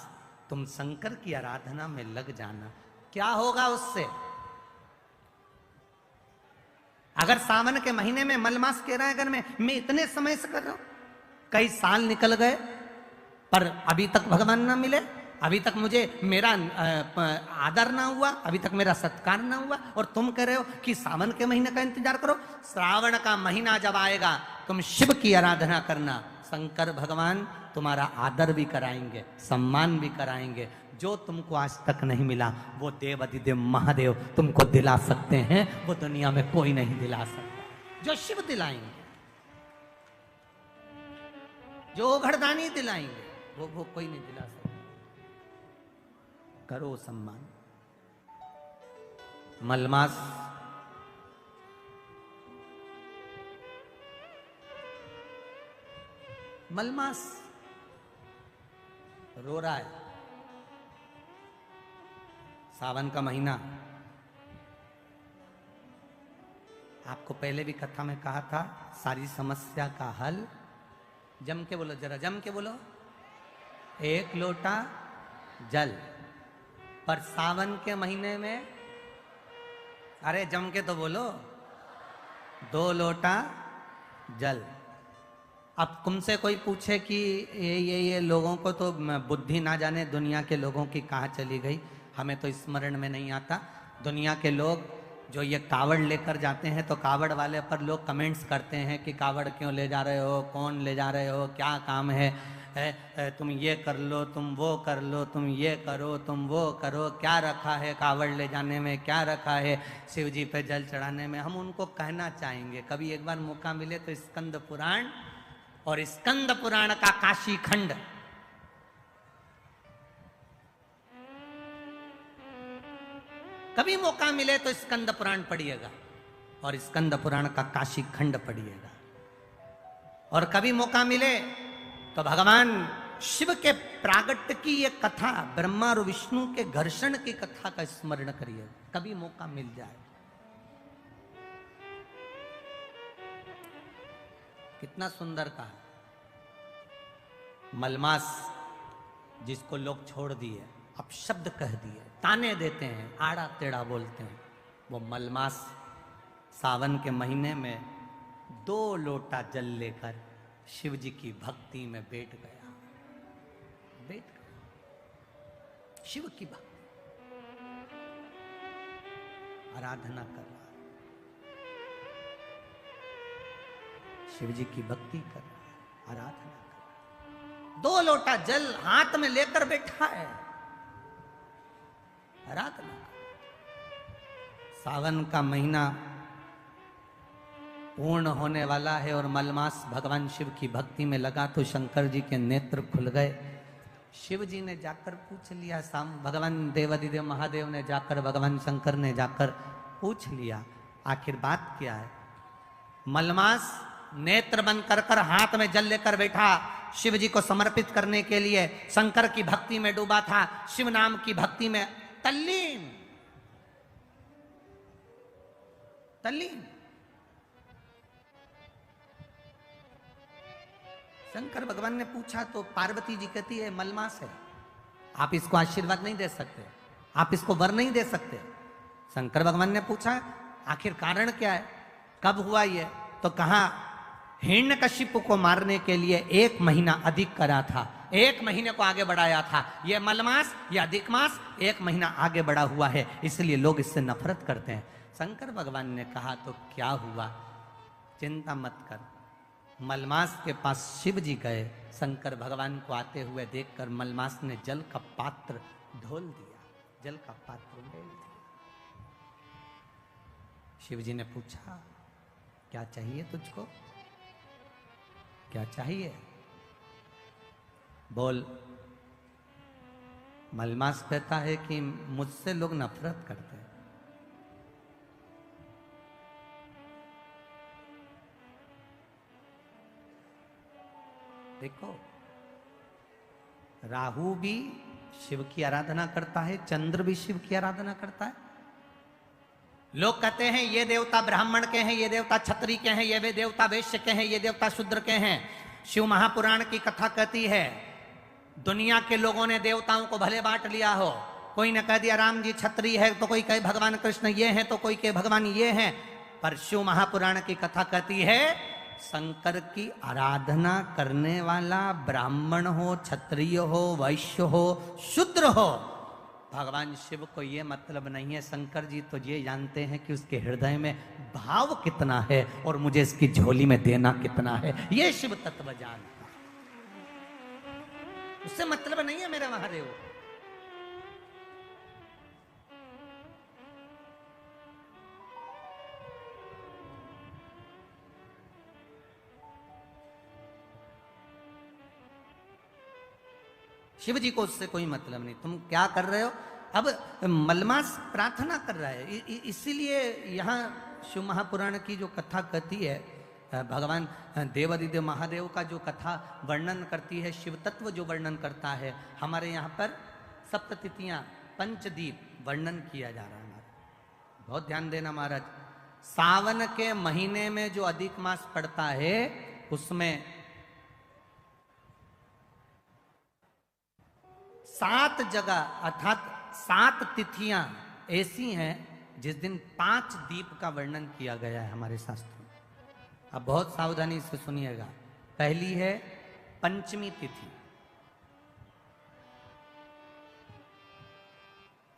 तुम शंकर की आराधना में लग जाना। क्या होगा उससे? अगर सावन के महीने में मलमास कह रहा है, अगर मैं इतने समय से कर रहा हूं, कई साल निकल गए पर अभी तक भगवान ना मिले, अभी तक मुझे मेरा आदर ना हुआ, अभी तक मेरा सत्कार ना हुआ, और तुम कह रहे हो कि सावन के महीने का इंतजार करो। श्रावण का महीना जब आएगा तुम शिव की आराधना करना, शंकर भगवान तुम्हारा आदर भी कराएंगे, सम्मान भी कराएंगे। जो तुमको आज तक नहीं मिला वो देव अधिदेव महादेव तुमको दिला सकते हैं, वो दुनिया में कोई नहीं दिला सकता। जो शिव दिलाएंगे, जो घरदानी दिलाएंगे, वो कोई नहीं दिला सकता। करो सम्मान। मलमास मलमास रो रहा है। सावन का महीना, आपको पहले भी कथा में कहा था, सारी समस्या का हल, जम के बोलो जरा, जम के बोलो, 1 लोटा जल। पर सावन के महीने में, अरे जम के तो बोलो, 2 लोटा जल। अब तुमसे कोई पूछे कि ये लोगों को तो बुद्धि ना जाने दुनिया के लोगों की कहाँ चली गई, हमें तो स्मरण में नहीं आता। दुनिया के लोग जो ये कावड़ लेकर जाते हैं, तो कावड़ वाले पर लोग कमेंट्स करते हैं कि कावड़ क्यों ले जा रहे हो, कौन ले जा रहे हो, क्या काम है, तुम ये कर लो, तुम वो कर लो, तुम ये करो, तुम वो करो, क्या रखा है कावड़ ले जाने में, क्या रखा है शिव जी पे जल चढ़ाने में। हम उनको कहना चाहेंगे, कभी एक बार मौका मिले तो स्कंद पुराण और स्कंद पुराण का काशी खंड, कभी मौका मिले तो स्कंद पुराण पढ़िएगा और स्कंद पुराण का काशी खंड पढ़िएगा। और कभी मौका मिले तो भगवान शिव के प्रागट्य की ये कथा, ब्रह्मा और विष्णु के घर्षण की कथा का स्मरण करिएगा, कभी मौका मिल जाए। कितना सुंदर कहा। मलमास जिसको लोग छोड़ दिए, अब शब्द कह दिए, ताने देते हैं, आड़ा टेढ़ा बोलते हैं, वो मलमास सावन के महीने में 2 लोटा जल लेकर शिव जी की भक्ति में बैठ गया। शिव की भक्ति, आराधना कर रहा है, शिव जी की भक्ति कर रहा है, आराधना कर रहा है। 2 लोटा जल हाथ में लेकर बैठा है, आराधना। सावन का महीना पूर्ण होने वाला है और मलमास भगवान शिव की भक्ति में लगा तो शंकर जी के नेत्र खुल गए। शिव जी ने जाकर पूछ लिया, भगवान देवादिदेव महादेव ने जाकर, भगवान शंकर ने जाकर पूछ लिया, आखिर बात क्या है। मलमास नेत्र बंद कर कर हाथ में जल लेकर बैठा, शिव जी को समर्पित करने के लिए शंकर की भक्ति में डूबा था, शिव नाम की भक्ति में तल्लीन। शंकर भगवान ने पूछा तो पार्वती जी कहती है मलमास है, आप इसको आशीर्वाद नहीं दे सकते, आप इसको वर नहीं दे सकते। शंकर भगवान ने पूछा आखिर कारण क्या है, कब हुआ ये, तो कहा हिरण्यकशिपु को मारने के लिए 1 महीना अधिक करा था, 1 महीने को आगे बढ़ाया था। ये मलमास, ये अधिक मास 1 महीना आगे बढ़ा हुआ है, इसलिए लोग इससे नफरत करते हैं। शंकर भगवान ने कहा तो क्या हुआ, चिंता मत कर। मलमास के पास शिव जी गए, शंकर भगवान को आते हुए देखकर मलमास ने जल का पात्र ढोल दिया, जल का पात्र ढोल दिया। शिव जी ने पूछा क्या चाहिए तुझको, क्या चाहिए, बोल। मलमास कहता है कि मुझसे लोग नफरत करते हैं। देखो, राहु भी शिव की आराधना करता है, चंद्र भी शिव की आराधना करता है। लोग कहते हैं ये देवता ब्राह्मण के हैं, ये देवता क्षत्रिय के हैं, ये देवता वैश्य के हैं, ये देवता शूद्र के हैं। शिव महापुराण की कथा कहती है दुनिया के लोगों ने देवताओं को भले बांट लिया हो, कोई ने कह दिया राम जी क्षत्रिय है, तो कोई कहे भगवान कृष्ण ये हैं, तो कोई कहे भगवान ये हैं। पर शिव महापुराण की कथा कहती है शंकर की आराधना करने वाला ब्राह्मण हो, क्षत्रिय हो, वैश्य हो, शूद्र हो, भगवान शिव को ये मतलब नहीं है। शंकर जी तो ये जानते हैं कि उसके हृदय में भाव कितना है और मुझे इसकी झोली में देना कितना है, ये शिव तत्व जानता। उससे मतलब नहीं है मेरे महादेव। शिव जी को उससे कोई मतलब नहीं, तुम क्या कर रहे हो। अब मलमास प्रार्थना कर रहा है, इसीलिए यहाँ शिव महापुराण की जो कथा कहती है, भगवान देवादिदेव महादेव का जो कथा वर्णन करती है, शिव तत्व जो वर्णन करता है, हमारे यहाँ पर सप्ततिथियां पंचदीप वर्णन किया जा रहा है। हमारा बहुत ध्यान देना महाराज, सावन के महीने में जो अधिक मास पड़ता है उसमें 7 जगह अर्थात 7 तिथियां ऐसी हैं जिस दिन 5 दीप का वर्णन किया गया है हमारे शास्त्रों में। अब बहुत सावधानी से सुनिएगा। पहली है पंचमी तिथि,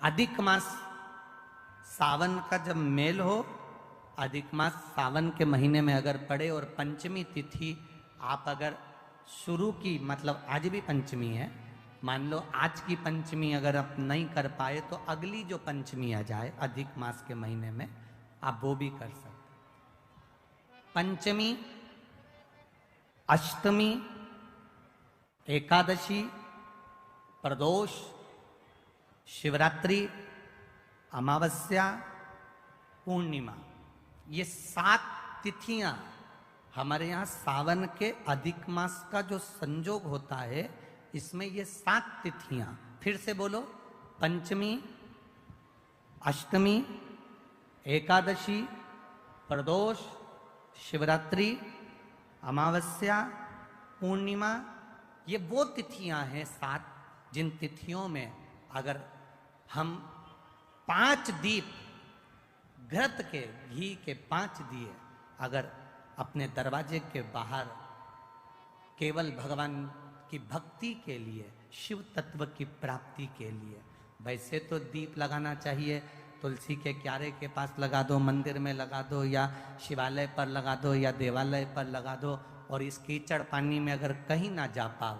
अधिक मास सावन का जब मेल हो, अधिक मास सावन के महीने में अगर पड़े और पंचमी तिथि आप अगर शुरू की, मतलब आज भी पंचमी है, मान लो आज की पंचमी अगर आप नहीं कर पाए तो अगली जो पंचमी आ जाए अधिक मास के महीने में आप वो भी कर सकते। पंचमी, अष्टमी, एकादशी, प्रदोष, शिवरात्रि, अमावस्या, पूर्णिमा, ये 7 तिथियां हमारे यहाँ सावन के अधिक मास का जो संजोग होता है, इसमें ये 7 तिथियां, फिर से बोलो, पंचमी, अष्टमी, एकादशी, प्रदोष, शिवरात्रि, अमावस्या, पूर्णिमा, ये वो तिथियां हैं 7 जिन तिथियों में अगर हम 5 दीप घृत के घी के 5 दिए अगर अपने दरवाजे के बाहर केवल भगवान की भक्ति के लिए, शिव तत्व की प्राप्ति के लिए, वैसे तो दीप लगाना चाहिए, तुलसी के क्यारे के पास लगा दो, मंदिर में लगा दो, या शिवालय पर लगा दो, या देवालय पर लगा दो। और इस कीचड़ पानी में अगर कहीं ना जा पाओ,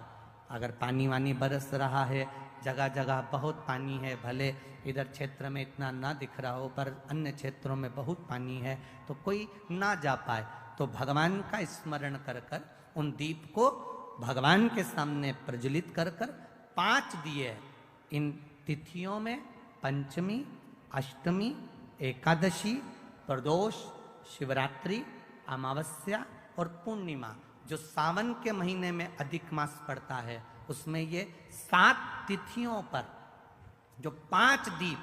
अगर पानी वानी बरस रहा है, जगह जगह बहुत पानी है, भले इधर क्षेत्र में इतना ना दिख रहा हो पर अन्य क्षेत्रों में बहुत पानी है, तो कोई ना जा पाए तो भगवान का स्मरण कर कर उन दीप को भगवान के सामने प्रज्वलित कर कर 5 दिए इन तिथियों में, पंचमी, अष्टमी, एकादशी, प्रदोष, शिवरात्रि, अमावस्या और पूर्णिमा, जो सावन के महीने में अधिक मास पड़ता है, उसमें ये 7 तिथियों पर जो 5 दीप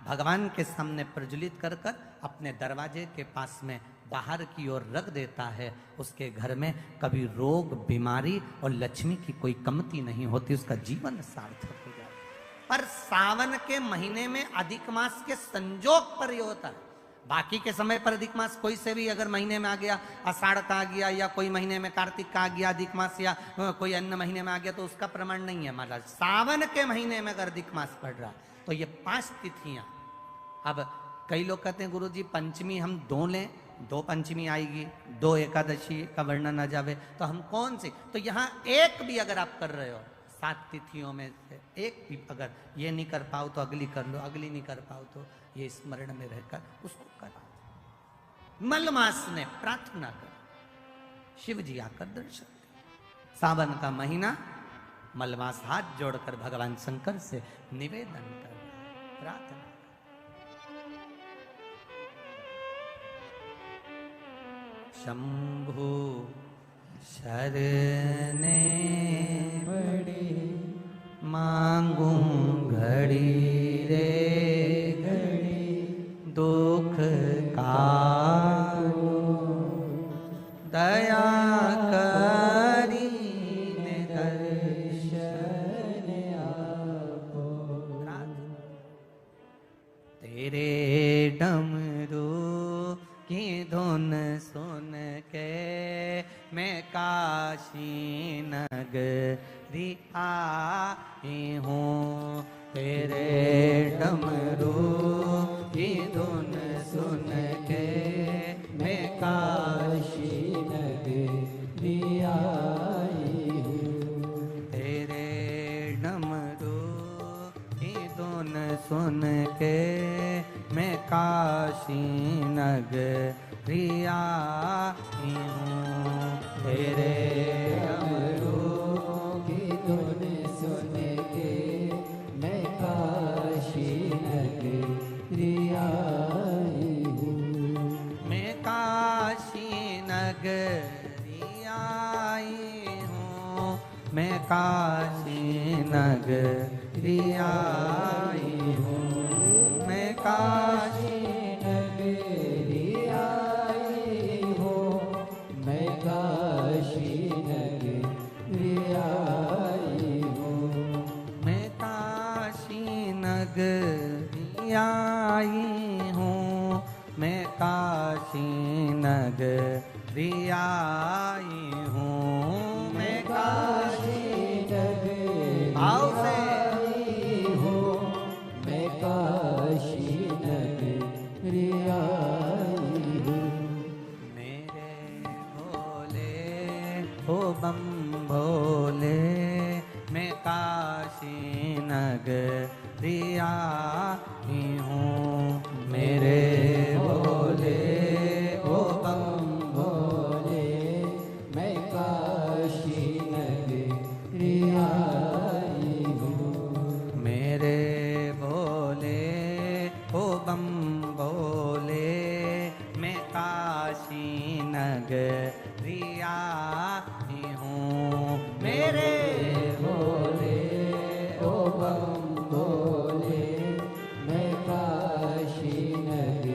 भगवान के सामने प्रज्वलित कर कर अपने दरवाजे के पास में बाहर की ओर रख देता है, उसके घर में कभी रोग, बीमारी और लक्ष्मी की कोई कमती नहीं होती, उसका जीवन सार्थक हो जाता है। पर सावन के महीने में अधिक मास के संजोग पर ये होता है। बाकी के समय पर अधिक मास कोई से भी अगर महीने में आ गया, आषाढ़ का आ गया, या कोई महीने में कार्तिक का आ गया अधिक मास, या कोई अन्य महीने में आ गया, तो उसका प्रमाण नहीं है महाराज। सावन के महीने में अगर अधिक मास पड़ रहा तो ये 5 तिथियां। अब कई लोग कहते हैं गुरुजी पंचमी हम 2 लें, 2 पंचमी आएगी, 2 एकादशी का वर्णन आ जावे, तो हम कौन सी? तो यहाँ एक भी अगर आप कर रहे हो 7 तिथियों में से एक भी अगर ये नहीं कर पाओ तो अगली कर लो, अगली नहीं कर पाओ तो ये स्मरण में रहकर उसको करो। मलमास ने प्रार्थना कर, शिव जी आकर दर्शन दे। सावन का महीना, मलमास हाथ जोड़कर भगवान शंकर से निवेदन कर, प्रार्थना। शंभु शरणे पड़े, मांगू घड़ी रे घड़ी, दुख कारो दया करी ने दर्शन आपो। तेरे डमरू की धुन सुन के मैं काशी नगरी आई हूँ। तेरे डमरू की धुन सुन के मैं काशी नगरी आई हूँ। तेरे डमरू की धुन सुन के मैं काशी नगरी आई हूँ। तेरे डमरू की धुन सुन के मैं काशी नगरी आई हूँ। मैं काशी नगरी आई हूँ। मैं काशी नगरी आई हूँ। मैं काशी नगरी आई हूँ। मैं काशी नगरी आई हूँ। मैं काशी नगरी आई हूँ। मैं काशी नगरी आई हूँ। मैं काशी नगरी भाव से आई हूँ। मैं काशी नगरी आई हूँ। मेरे भोले हो बम भोले, मैं काशी नगरी आई हूँ। मेरे भोले हो बम भोले, मैं काशी नगरी आई हूँ। मेरे भोले हो बम भोले, मैं काशी नगरी आई हूँ। मेरे भोले हो बम भोले, मैं काशी नगरी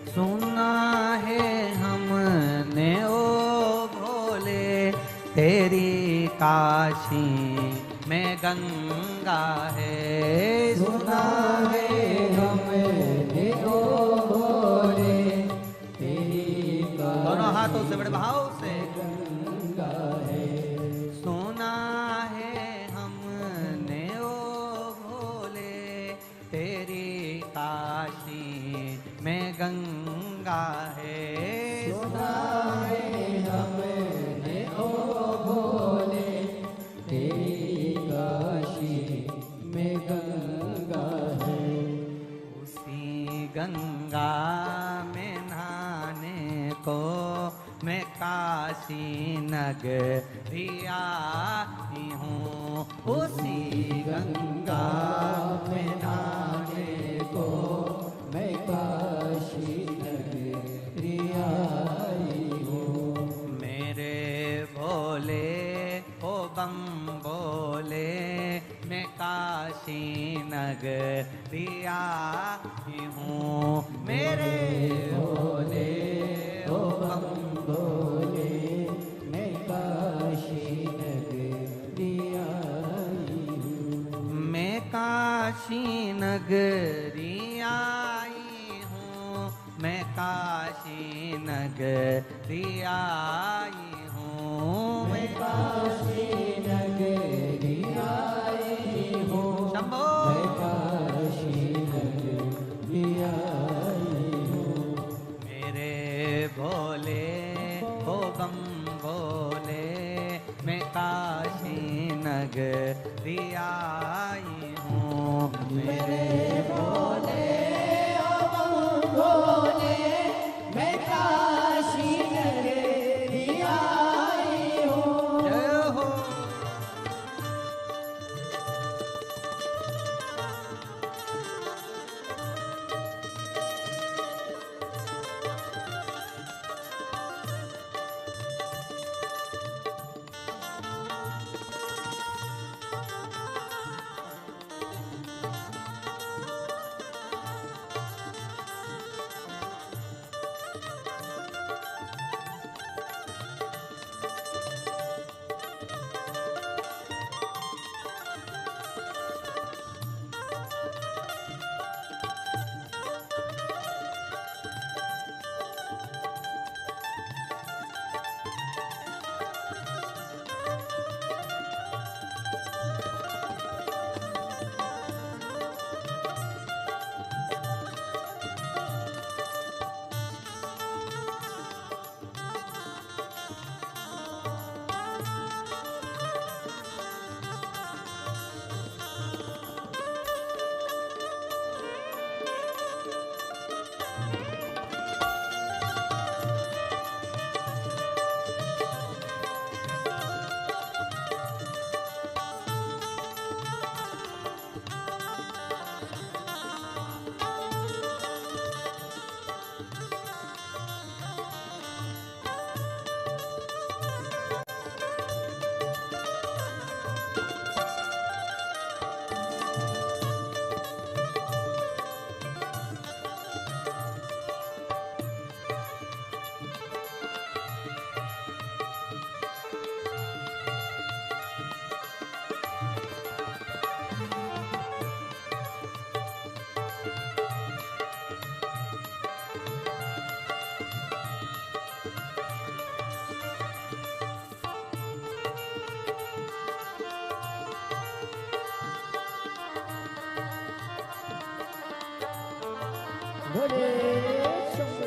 सुना है हमने ओ भोले तेरी काशी में गंगा है। सुना है हमने ओ भोले तेरी दोनों हाथों से बड़े भाव से गंगा है। सुना है हमने ओ भोले तेरी काशी में गंगा है। सुना है हमने ओ भोले तेरी काशी में गंगा है। उसी गंगा में नहाने को मैं काशी नगरी आई हूँ। उसी गंगा में नहाने को मैं काशी नगरी आई हूँ। मेरे भोले ओ बम बोले मैं काशी नगरी आई हूँ। मेरे भोले ओ बम बोले मैं काशी नगरी आई हूँ। मैं काशी नगरी आई हूँ। मैं काशी नगरी आई हूँ। मैं काशी नगरी आई हूँ। शंभो मैं काशी नगरी आई हूँ। मेरे भोले ओ बम भोले मैं काशी नगरी आई हूँ। मेरे भोले ओ बम भोले मैं काशी नगरी आई हूँ। जय हो। भोले शंभू।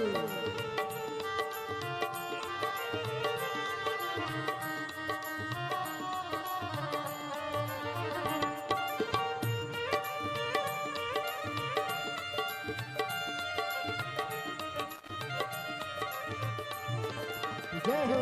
जय हो।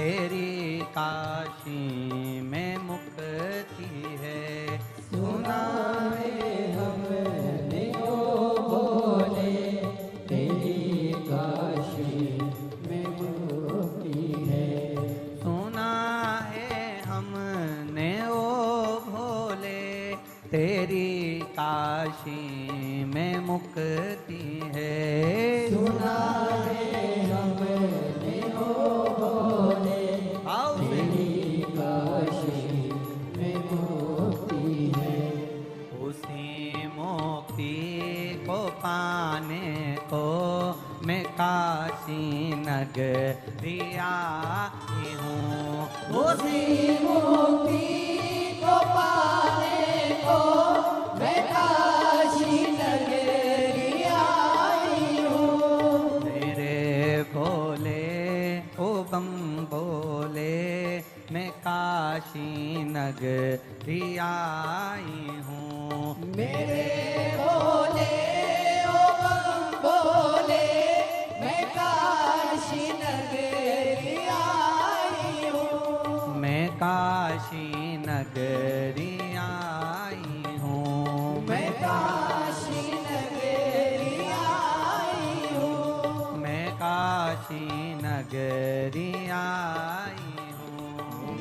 तेरी काशी में मुक्ति है। सुना है हमने ओ बोले तेरी काशी में मुक्ति है। सुना है हमने ओ भोले तेरी काशी में मुक्ति है। सुना है हमने ओ बोले तेरी काशी में मुक्ति है। उसी मुक्ति को पाने को मैं काशी नगरी आई हूँ। उसी मुक्ति को पाने को मैं काशी नगरी आई हूँ। मेरे भोले ओ बम बोले मैं काशी नगरी आई हूँ। मेरे भोले ओ बम बोले मैं काशी नगरी आई हूँ। मैं काशी नगरी आई हूँ। मैं काशी नगरी आई हूँ। मैं काशी नगरी आई हूँ।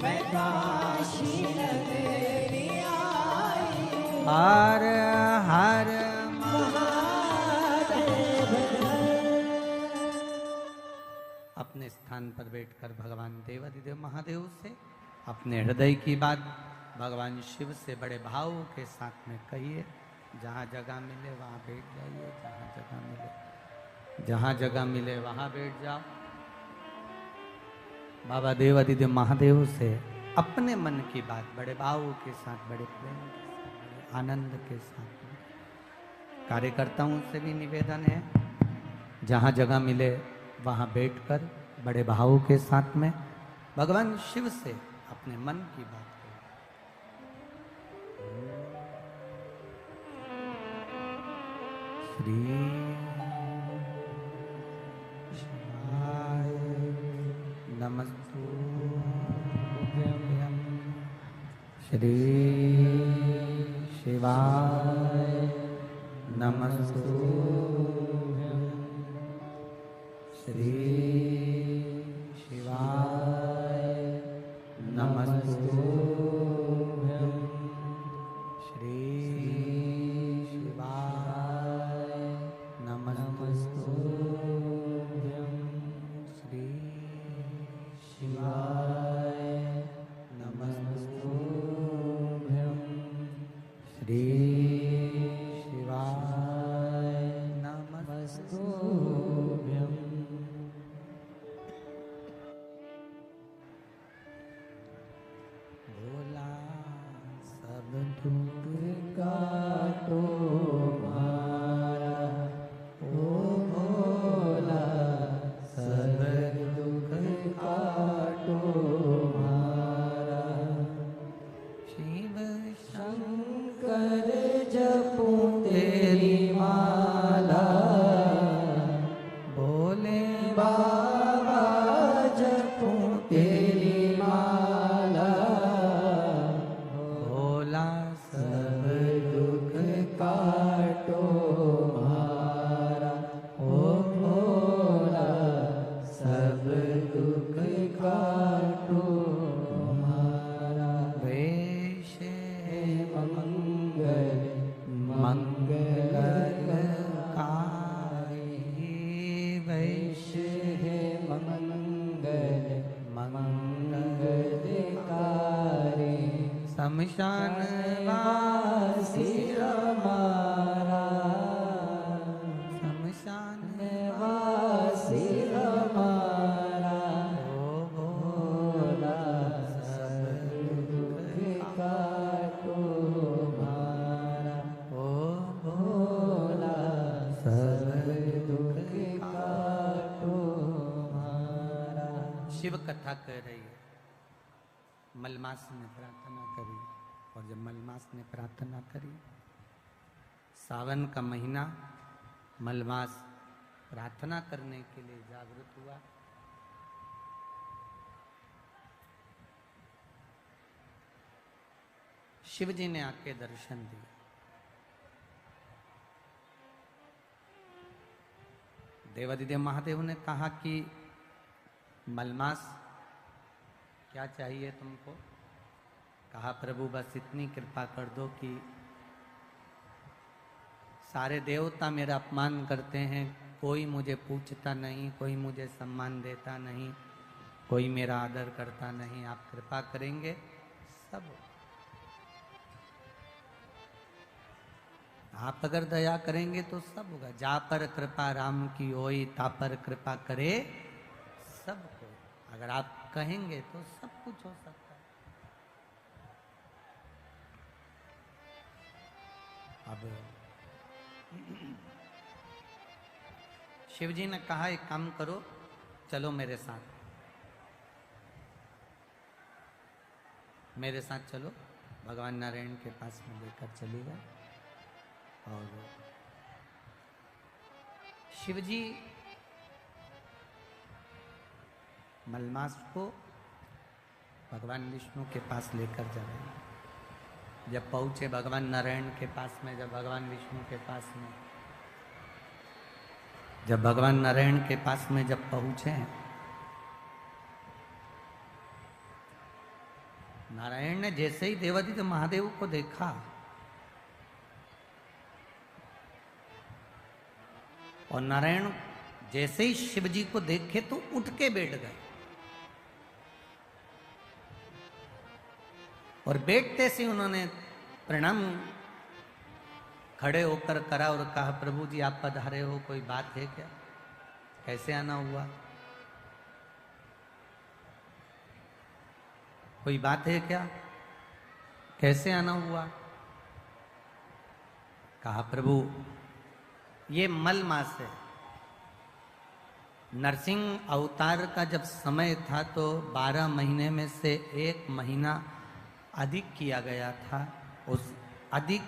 मैं काशी नगरी आई हूँ। हर हर अपने स्थान पर बैठकर भगवान देवादिदेव महादेव से अपने हृदय की बात भगवान शिव से बड़े भाव के साथ में कहिए। जहाँ जगह मिले वहाँ बैठ जाइए। जहाँ जगह मिले वहाँ बैठ जाओ। बाबा देवादिदेव महादेव से अपने मन की बात बड़े भाव के साथ, बड़े प्रेम के साथ, बड़े आनंद के साथ में। कार्यकर्ताओं से भी निवेदन है, जहाँ जगह मिले वहाँ बैठकर बड़े भाव के साथ में भगवान शिव से अपने मन की बात करें। श्री शिवाय नमस्तुभ्यं। श्री शिवाय नमस्तुभ्यं। श्री शिवाय नमस्तुभ्यं। श्री शिवाय नमस्तुभ्यं। श्री शिवाय नमस्तुभ्यं। श्री शिवाय नमस्तुभ्यं। भोला सब दुख काटो मारा, ओ भोला सब दुख काटो मारा। शिव शंकर जपूं तेरी माला, भोले बाबा जपूं तेरी माला। भोला सब दुख काटो मारा, ओ भोला सब दुख काटो मारा। वैश है मंगल मंगलकारी, वैश है मंगल मंगलकारी। शमशान वासी हमारा, शमशान वासी हमारा। ओ भोला सब दुख काटो मारा, ओ भोला सब दुख काटो मारा। शिव कथा कह रही है। मलमास ने प्रार्थना करी, और जब मलमास ने प्रार्थना करी, सावन का महीना, मलमास प्रार्थना करने के लिए जागृत हुआ। शिव जी ने आके दर्शन दिए। देवादिदेव महादेव ने कहा कि मलमास क्या चाहिए तुमको? कहा प्रभु बस इतनी कृपा कर दो कि सारे देवता मेरा अपमान करते हैं, कोई मुझे पूछता नहीं, कोई मुझे सम्मान देता नहीं, कोई मेरा आदर करता नहीं, आप कृपा करेंगे सब। आप अगर दया करेंगे तो सब होगा। जा पर कृपा राम की होई, ता पर कृपा करे सब कोई। अगर आप कहेंगे तो सब कुछ हो सकता है। अब शिव जी ने कहा एक काम करो, चलो मेरे साथ, मेरे साथ चलो। भगवान नारायण के पास में लेकर चली गए और शिव जी मलमास को भगवान विष्णु के पास लेकर जा रहे हैं। जब पहुंचे भगवान नारायण के पास में, जब भगवान विष्णु के पास में, जब भगवान नारायण के पास में जब पहुंचे, नारायण ने जैसे ही देवादिदेव महादेव को देखा, और नारायण जैसे ही शिव जी को देखे तो उठ के बैठ गए, और बैठते से उन्होंने प्रणाम खड़े होकर करा और कहा प्रभु जी आप पधारे हो, कोई बात है क्या? कैसे आना हुआ? कोई बात है क्या? कैसे आना हुआ? कहा प्रभु ये मल मास है। नरसिंह अवतार का जब समय था तो 12 महीने में से 1 महीना अधिक किया गया था। उस अधिक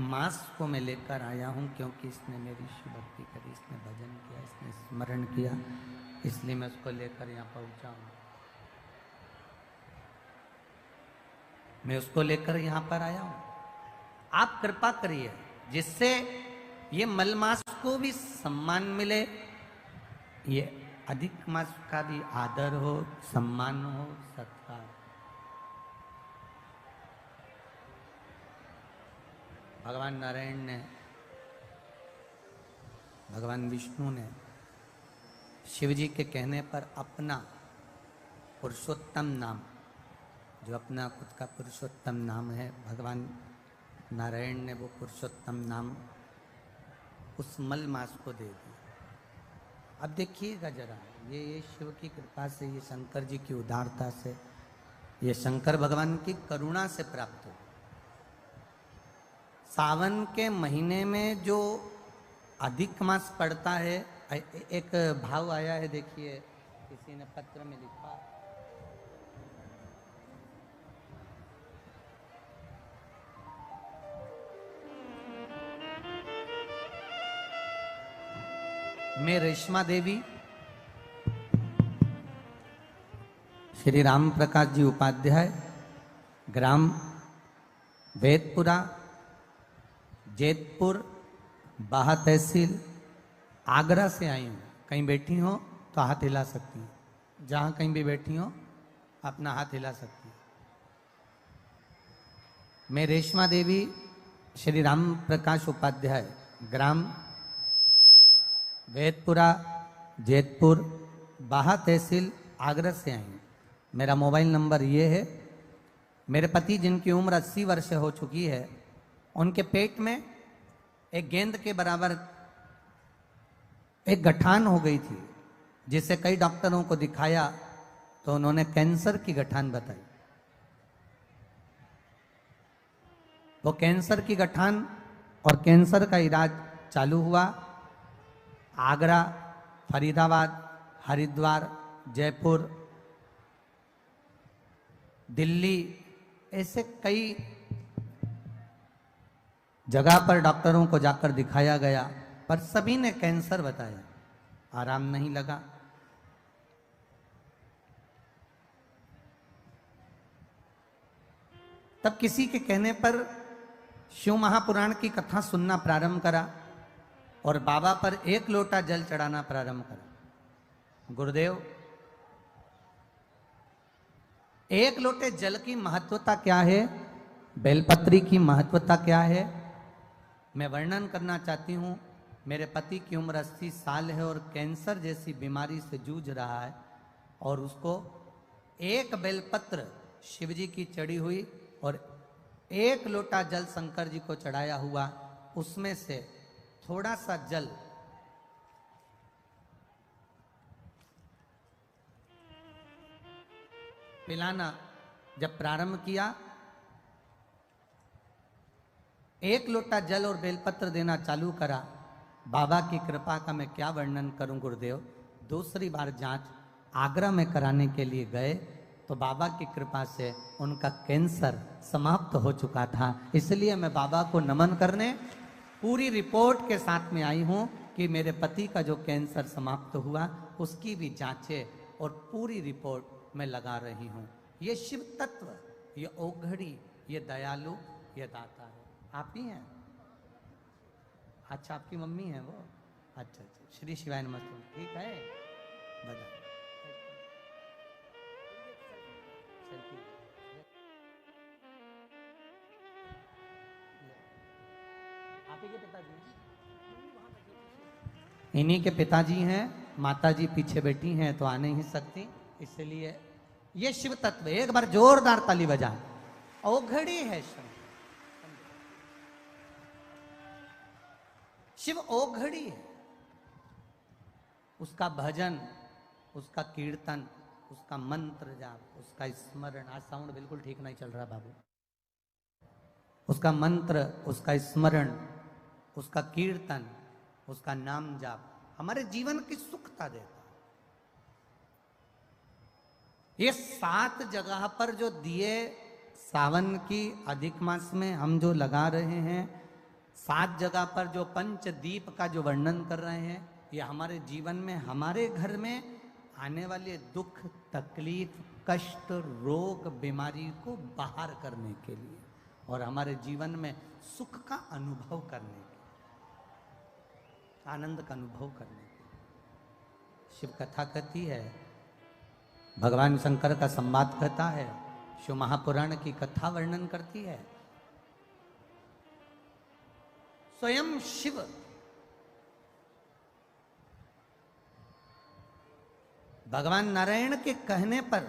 मास को मैं लेकर आया हूँ क्योंकि इसने मेरी शिव भक्ति करी, इसने भजन किया, इसने स्मरण किया, इसलिए मैं उसको लेकर यहाँ पहुँचा हूँ। मैं उसको लेकर यहाँ पर आया हूँ। आप कृपा करिए जिससे ये मलमास को भी सम्मान मिले, ये अधिक मास का भी आदर हो, सम्मान हो, सत्कार। भगवान नारायण ने, भगवान विष्णु ने शिव जी के कहने पर अपना पुरुषोत्तम नाम, जो अपना खुद का पुरुषोत्तम नाम है, भगवान नारायण ने वो पुरुषोत्तम नाम उस मल मास को दे दिया। अब देखिएगा जरा, ये शिव की कृपा से, ये शंकर जी की उदारता से, ये शंकर भगवान की करुणा से प्राप्त हो। सावन के महीने में जो अधिक मास पड़ता है, एक भाव आया है, देखिए किसी ने पत्र में लिखा, मैं रेशमा देवी श्री राम प्रकाश जी उपाध्याय, ग्राम वेदपुरा, जैतपुर, बाहा तहसील, आगरा से आई हूँ। कहीं बैठी हो तो हाथ हिला सकती हैं, जहाँ कहीं भी बैठी हो अपना हाथ हिला सकती हैं। मैं रेशमा देवी श्री राम प्रकाश उपाध्याय, ग्राम वेदपुरा, जैतपुर, बाहा तहसील, आगरा से आई हूँ। मेरा मोबाइल नंबर ये है। मेरे पति जिनकी उम्र 80 वर्ष हो चुकी है, उनके पेट में एक गेंद के बराबर एक गठान हो गई थी, जिसे कई डॉक्टरों को दिखाया तो उन्होंने कैंसर की गठान बताई। वो कैंसर की गठान और कैंसर का इलाज चालू हुआ। आगरा, फरीदाबाद, हरिद्वार, जयपुर, दिल्ली, ऐसे कई जगह पर डॉक्टरों को जाकर दिखाया गया, पर सभी ने कैंसर बताया। आराम नहीं लगा। तब किसी के कहने पर शिव महापुराण की कथा सुनना प्रारंभ करा और बाबा पर एक लोटा जल चढ़ाना प्रारंभ करा। गुरुदेव, एक लोटे जल की महत्वता क्या है, बेलपत्री की महत्वता क्या है, मैं वर्णन करना चाहती हूं। मेरे पति की उम्र 80 साल है और कैंसर जैसी बीमारी से जूझ रहा है और उसको एक बेलपत्र शिव जी की चढ़ी हुई और एक लोटा जल शंकर जी को चढ़ाया हुआ, उसमें से थोड़ा सा जल पिलाना जब प्रारंभ किया, एक लोटा जल और बेलपत्र देना चालू करा। बाबा की कृपा का मैं क्या वर्णन करूं गुरुदेव। दूसरी बार जांच आगरा में कराने के लिए गए तो बाबा की कृपा से उनका कैंसर समाप्त हो चुका था। इसलिए मैं बाबा को नमन करने पूरी रिपोर्ट के साथ में आई हूं कि मेरे पति का जो कैंसर समाप्त हुआ उसकी भी जांचें और पूरी रिपोर्ट मैं लगा रही हूं। ये शिव तत्व, ये औघड़ी, ये दयालु, ये दाता है। आप ही हैं? अच्छा, आपकी मम्मी है वो? अच्छा अच्छा, श्री शिवाय नमस्ते। ठीक है, बधाई। आप ही के पिताजी? इन्हीं के पिताजी हैं। माताजी पीछे बैठी हैं तो आ नहीं सकती, इसलिए ये शिव तत्व। एक बार जोरदार ताली बजाएं। औघड़ी है शिव, शिव औघड़ी है। उसका भजन, उसका कीर्तन, उसका मंत्र जाप, उसका स्मरण। आज साउंड बिल्कुल ठीक नहीं चल रहा बाबू। उसका मंत्र, उसका स्मरण, उसका कीर्तन, उसका नाम जाप हमारे जीवन की सुखता देता है। ये 7 जगह पर जो दिए सावन की अधिक मास में हम जो लगा रहे हैं, 7 जगह पर जो पंचदीप का जो वर्णन कर रहे हैं, ये हमारे जीवन में, हमारे घर में आने वाले दुख, तकलीफ, कष्ट, रोग, बीमारी को बाहर करने के लिए और हमारे जीवन में सुख का अनुभव करने के लिए, आनंद का अनुभव करने के लिए। शिव कथा कहती है, भगवान शंकर का संवाद कहता है, शिव महापुराण की कथा वर्णन करती है। स्वयं शिव भगवान नारायण के कहने पर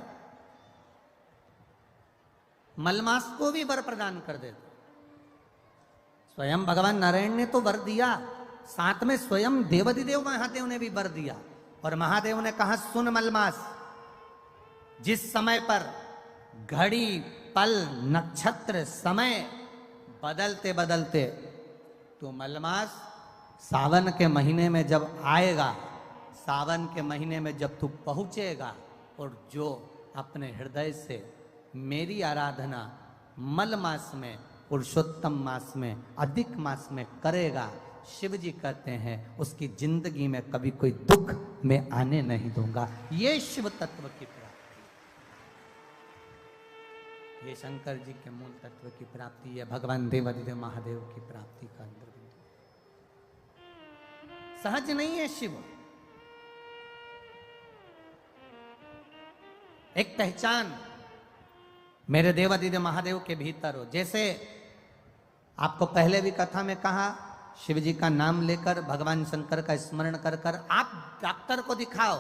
मलमास को भी वर प्रदान कर देते। स्वयं भगवान नारायण ने तो वर दिया, साथ में स्वयं देवाधिदेव महादेव ने भी वर दिया। और महादेव ने कहा, सुन मलमास, जिस समय पर घड़ी, पल, नक्षत्र, समय बदलते बदलते तो मलमास सावन के महीने में जब आएगा, सावन के महीने में जब तू पहुंचेगा और जो अपने हृदय से मेरी आराधना मल मास में, पुरुषोत्तम मास में, अधिक मास में करेगा, शिव जी कहते हैं उसकी जिंदगी में कभी कोई दुख मैं आने नहीं दूंगा। ये शिव तत्व की प्राप्ति, ये शंकर जी के मूल तत्व की प्राप्ति है, भगवान देवाधिदेव महादेव की प्राप्ति का अंदर सहज नहीं है। शिव एक पहचान मेरे देवाधिदेव महादेव के भीतर हो। जैसे आपको पहले भी कथा में कहा, शिव जी का नाम लेकर, भगवान शंकर का स्मरण कर कर आप डॉक्टर को दिखाओ,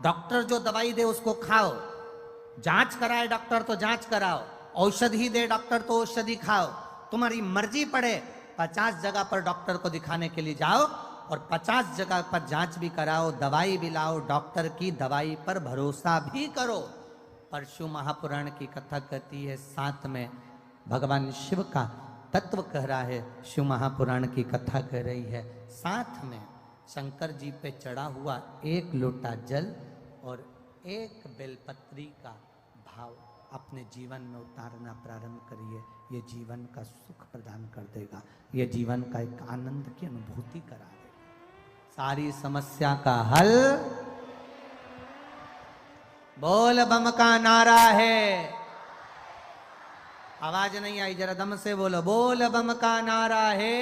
डॉक्टर जो दवाई दे उसको खाओ, जांच कराए डॉक्टर तो जांच कराओ, औषधि दे डॉक्टर तो औषधि खाओ, तुम्हारी मर्जी पड़े 50 जगह पर डॉक्टर को दिखाने के लिए जाओ और 50 जगह पर जांच भी कराओ, दवाई भी लाओ, डॉक्टर की दवाई पर भरोसा भी करो। पर शिव महापुराण की कथा कहती है, साथ में भगवान शिव का तत्व कह रहा है, शिव महापुराण की कथा कह रही है, साथ में शंकर जी पे चढ़ा हुआ एक लोटा जल और एक बेलपत्री का भाव अपने जीवन में उतारना प्रारंभ करिए। ये जीवन का सुख प्रदान कर देगा, ये जीवन का एक आनंद की अनुभूति करा देगा, सारी समस्या का हल। बोल बम का नारा है, आवाज नहीं आई, जरा दम से बोलो, बोल बम का नारा है।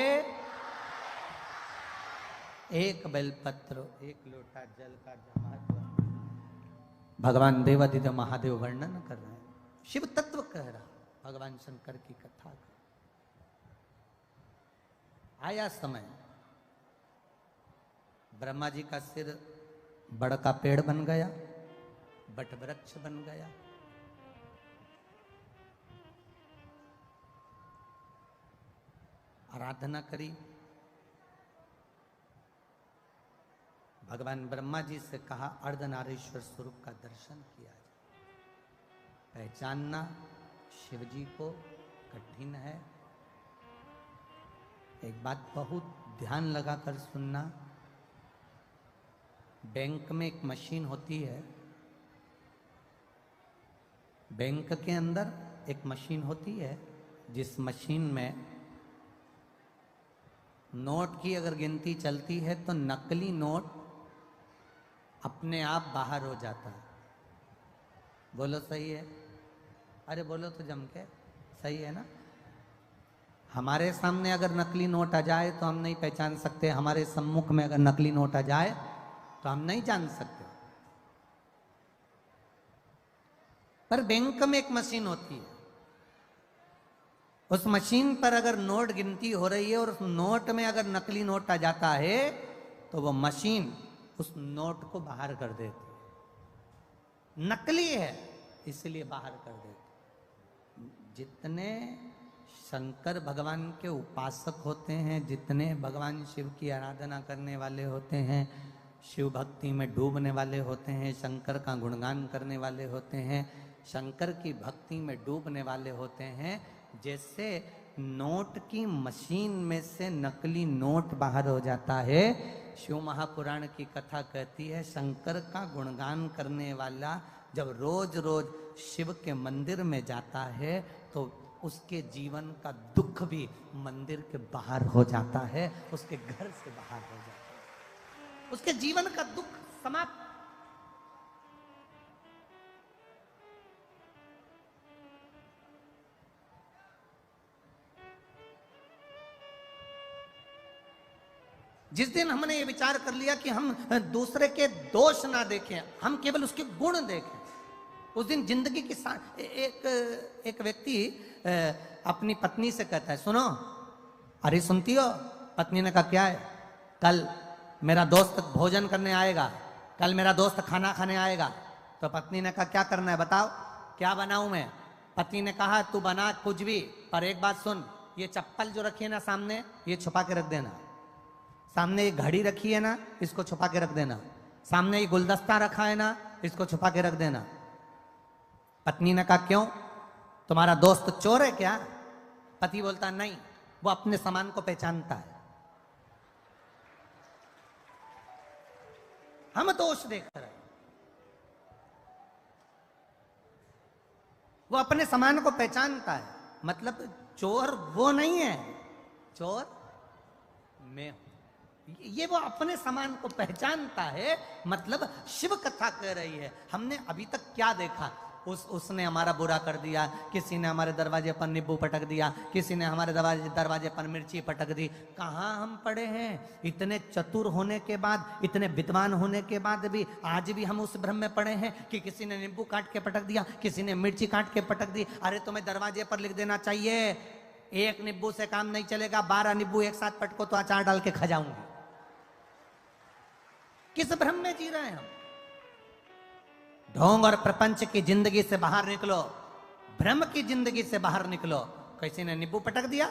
एक बेलपत्र, एक लोटा जल का जो महत्व भगवान देवादिदेव महादेव वर्णन कर रहे हैं, शिव तत्व कह रहा, भगवान शंकर की कथा कर। आया समय, ब्रह्मा जी का सिर बड़ का पेड़ बन गया, बट वृक्ष बन गया। आराधना करी, भगवान ब्रह्मा जी से कहा अर्धनारीश्वर स्वरूप का दर्शन किया जाए। पहचानना शिव जी को कठिन है। एक बात बहुत ध्यान लगाकर सुनना, बैंक में एक मशीन होती है, बैंक के अंदर एक मशीन होती है, जिस मशीन में नोट की अगर गिनती चलती है तो नकली नोट अपने आप बाहर हो जाता है। बोलो सही है? अरे बोलो तो जम के, सही है ना? हमारे सामने अगर नकली नोट आ जाए तो हम नहीं पहचान सकते, हमारे सम्मुख में अगर नकली नोट आ जाए तो हम नहीं जान सकते। पर बैंक में एक मशीन होती है, उस मशीन पर अगर नोट गिनती हो रही है और उस नोट में अगर नकली नोट आ जाता है तो वो मशीन उस नोट को बाहर कर देती। नकली है इसलिए बाहर कर देती। जितने शंकर भगवान के उपासक होते हैं, जितने भगवान शिव की आराधना करने वाले होते हैं, शिव भक्ति में डूबने वाले होते हैं, शंकर का गुणगान करने वाले होते हैं, शंकर की भक्ति में डूबने वाले होते हैं, जैसे नोट की मशीन में से नकली नोट बाहर हो जाता है, शिव महापुराण की कथा कहती है शंकर का गुणगान करने वाला जब रोज रोज शिव के मंदिर में जाता है तो उसके जीवन का दुख भी मंदिर के बाहर हो जाता है, उसके घर से बाहर हो जाता है, उसके जीवन का दुख समाप्त। जिस दिन हमने ये विचार कर लिया कि हम दूसरे के दोष ना देखें, हम केवल उसके गुण देखें, उस दिन जिंदगी की एक व्यक्ति अपनी पत्नी से कहता है, सुनो, अरे सुनती हो? पत्नी ने कहा क्या है? कल मेरा दोस्त भोजन करने आएगा, कल मेरा दोस्त खाना खाने आएगा। तो पत्नी ने कहा क्या करना है बताओ, क्या बनाऊं मैं? पति ने कहा तू बना कुछ भी, पर एक बात सुन, ये चप्पल जो रखी है ना सामने, ये छुपा के रख देना। सामने ये घड़ी रखी है ना, इसको छुपा के रख देना। सामने ये गुलदस्ता रखा है ना, इसको छुपा के रख देना। पत्नी ने कहा क्यों, तुम्हारा दोस्त चोर है क्या? पति बोलता नहीं, वो अपने सामान को पहचानता है। हम दोष देख रहे हैं, वो अपने सामान को पहचानता है। मतलब चोर वो नहीं है, चोर मैं हूं। ये वो अपने सामान को पहचानता है। मतलब शिव कथा कह रही है, हमने अभी तक क्या देखा? उसने हमारा बुरा कर दिया, किसी ने हमारे दरवाजे पर नींबू पटक दिया, किसी ने हमारे दरवाजे पर मिर्ची पटक दी। कहाँ हम पड़े हैं? इतने चतुर होने के बाद, इतने विद्वान होने के बाद भी आज भी हम उस भ्रम में पड़े हैं कि किसी ने नींबू काट के पटक दिया, किसी ने मिर्ची काट के पटक दी। अरे तुम्हें दरवाजे पर लिख देना चाहिए, एक नींबू से काम नहीं चलेगा, 12 नींबू एक साथ पटको तो अचार डाल के खा जाऊंगी। किस भ्रम में जी रहे हैं हम? ढोंग और प्रपंच की जिंदगी से बाहर निकलो, भ्रम की जिंदगी से बाहर निकलो। किसी ने नींबू पटक दिया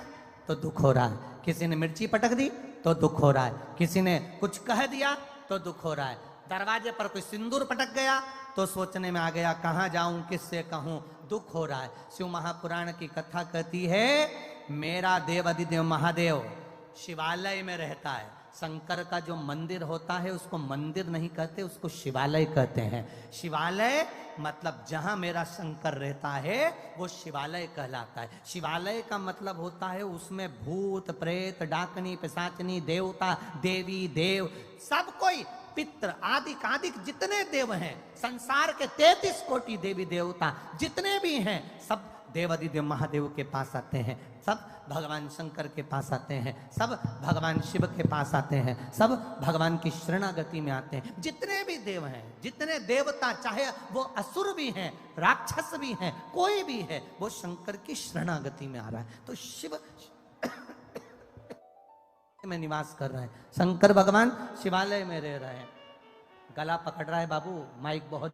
तो दुख हो रहा है, किसी ने मिर्ची पटक दी तो दुख हो रहा है, किसी ने कुछ कह दिया तो दुख हो रहा है, दरवाजे पर कोई सिंदूर पटक गया तो सोचने में आ गया कहां जाऊं, किससे कहूं, दुख हो रहा है। शिव महापुराण की कथा कहती है मेरा देव अधिदेव महादेव शिवालय में रहता है। शंकर का जो मंदिर होता है उसको मंदिर नहीं कहते, उसको शिवालय कहते हैं। शिवालय मतलब जहां मेरा शंकर रहता है वो शिवालय कहलाता है। शिवालय का मतलब होता है उसमें भूत प्रेत डाकनी पिशाचनी देवता देवी देव सब कोई, पितृ आदि कादिक जितने देव हैं, संसार के 33 कोटि देवी देवता जितने भी हैं, सब देवादिदेव महादेव के पास आते हैं, सब भगवान शंकर के पास आते हैं, सब भगवान शिव के पास आते हैं, सब भगवान की शरणागति में आते हैं। जितने भी देव हैं, जितने देवता, चाहे वो असुर भी हैं, राक्षस भी हैं, कोई भी है, वो शंकर की शरणागति में आ रहा है। तो शिव में निवास कर रहे हैं, शंकर भगवान शिवालय में रह रहे हैं। गला पकड़ रहा है बाबू, माइक बहुत।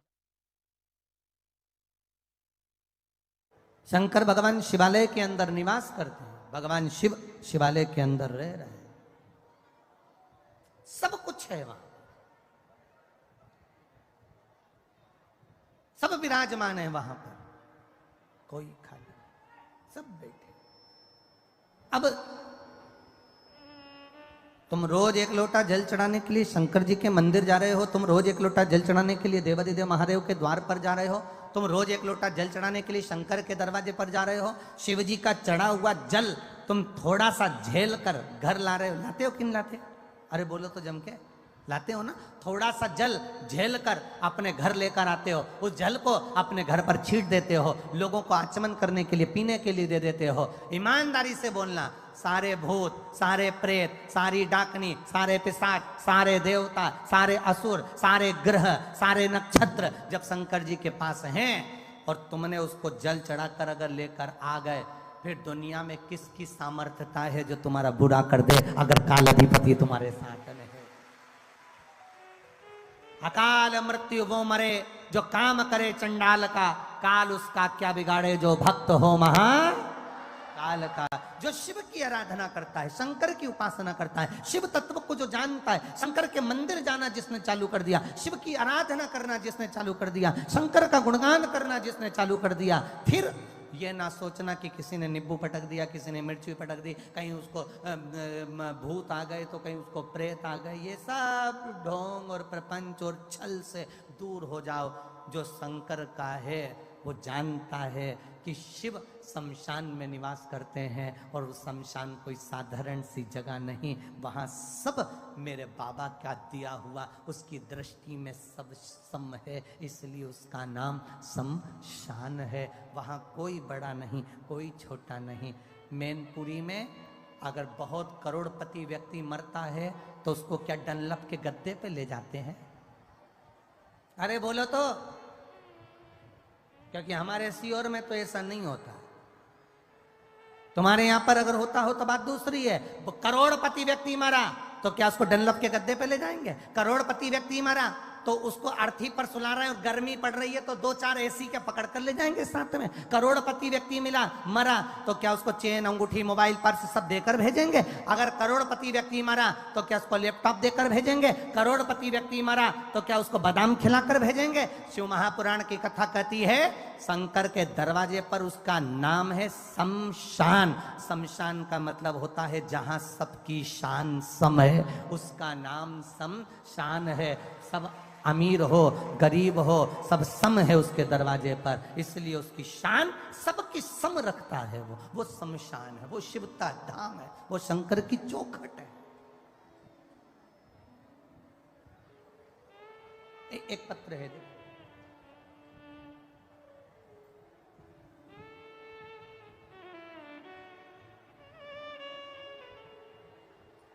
शंकर भगवान शिवालय के अंदर निवास करते हैं, भगवान शिव शिवालय के अंदर रह रहे हैं, सब कुछ है वहां, सब विराजमान है वहां पर, कोई खाली, सब बैठे। अब तुम रोज एक लोटा जल चढ़ाने के लिए शंकर जी के मंदिर जा रहे हो, तुम रोज एक लोटा जल चढ़ाने के लिए देवादिदेव महादेव के द्वार पर जा रहे हो, तुम रोज एक लोटा जल चढ़ाने के लिए शंकर के दरवाजे पर जा रहे हो। शिव जी का चढ़ा हुआ जल तुम थोड़ा सा झेल कर घर ला रहे हो, लाते हो कि नहीं लाते? अरे बोलो तो जम के, लाते हो ना? थोड़ा सा जल झेल कर अपने घर लेकर आते हो, उस जल को अपने घर पर छीट देते हो, लोगों को आचमन करने के लिए, पीने के लिए दे देते हो। ईमानदारी से बोलना, सारे भूत, सारे प्रेत, सारी डाकनी, सारे पिशाच, सारे देवता, सारे असुर, सारे ग्रह, सारे नक्षत्र जब शंकर जी के पास हैं और तुमने उसको जल चढ़ाकर अगर लेकर आ गए, फिर दुनिया में किसकी सामर्थ्यता है जो तुम्हारा बुरा कर दे, अगर काल अधिपति तुम्हारे साथ में है। अकाल मृत्यु वो मरे जो काम करे चंडाल का, काल उसका क्या बिगाड़े जो भक्त हो महा काल का। जो शिव की आराधना करता है, शंकर की उपासना करता है, शिव तत्व को जो जानता है, शंकर के मंदिर जाना जिसने चालू कर दिया, शिव की आराधना करना जिसने चालू कर दिया, शंकर का गुणगान करना जिसने चालू कर दिया, फिर ये ना सोचना कि किसी ने नींबू पटक दिया, किसी ने मिर्ची पटक दी, कहीं उसको भूत आ गए तो कहीं उसको प्रेत आ गए, ये सब ढोंग और प्रपंच और छल से दूर हो जाओ। जो शंकर का है वो जानता है कि शिव शमशान में निवास करते हैं और वो शमशान कोई साधारण सी जगह नहीं, वहाँ सब मेरे बाबा का दिया हुआ, उसकी दृष्टि में सब सम है, इसलिए उसका नाम शमशान है। वहाँ कोई बड़ा नहीं, कोई छोटा नहीं। मैनपुरी में अगर बहुत करोड़पति व्यक्ति मरता है तो उसको क्या डनलप के गद्दे पे ले जाते हैं? अरे बोलो तो, क्योंकि हमारे सीओर में तो ऐसा नहीं होता। तुम्हारे यहां पर अगर होता हो तो बात दूसरी है। वो करोड़पति व्यक्ति मरा तो क्या उसको डनलप के गद्दे पे ले जाएंगे? करोड़पति व्यक्ति मरा तो उसको अर्थी पर सुला रहे हैं और गर्मी पड़ रही है तो 2-4 एसी के पकड़ कर ले जाएंगे साथ में। करोड़पति व्यक्ति मरा तो क्या उसको चेन, अंगूठी, मोबाइल, पर्स सब देकर भेजेंगे? अगर करोड़पति व्यक्ति मरा तो क्या उसको लैपटॉप देकर भेजेंगे? करोड़पति व्यक्ति मरा तो क्या उसको बादाम खिलाकर भेजेंगे? शिव महापुराण की कथा कहती है शंकर के दरवाजे पर उसका नाम है शमशान। शमशान का मतलब होता है जहां सबकी शान सम है, उसका नाम शमशान है। सब अमीर हो, गरीब हो, सब सम है उसके दरवाजे पर, इसलिए उसकी शान सबकी सम रखता है। वो शमशान है, वो शिवता धाम है, वो शंकर की चौखट है। एक पत्र है, देखो।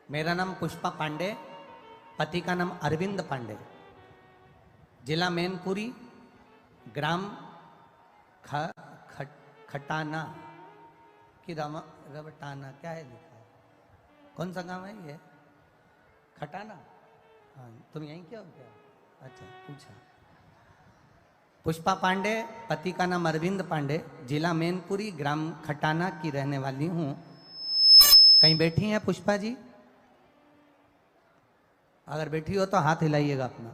मेरा नाम पुष्पा पांडे, पति का नाम अरविंद पांडे, जिला मैनपुरी, ग्राम खटाना की रवटाना, क्या है लिखा है? कौन सा गांव है ये? खटाना? हाँ, तुम यहीं क्या हो क्या? अच्छा, पूछा। पुष्पा पांडे, पति का नाम अरविंद पांडे, जिला मैनपुरी, ग्राम खटाना की रहने वाली हूँ। कहीं बैठी हैं पुष्पा जी? अगर बैठी हो तो हाथ हिलाइएगा अपना।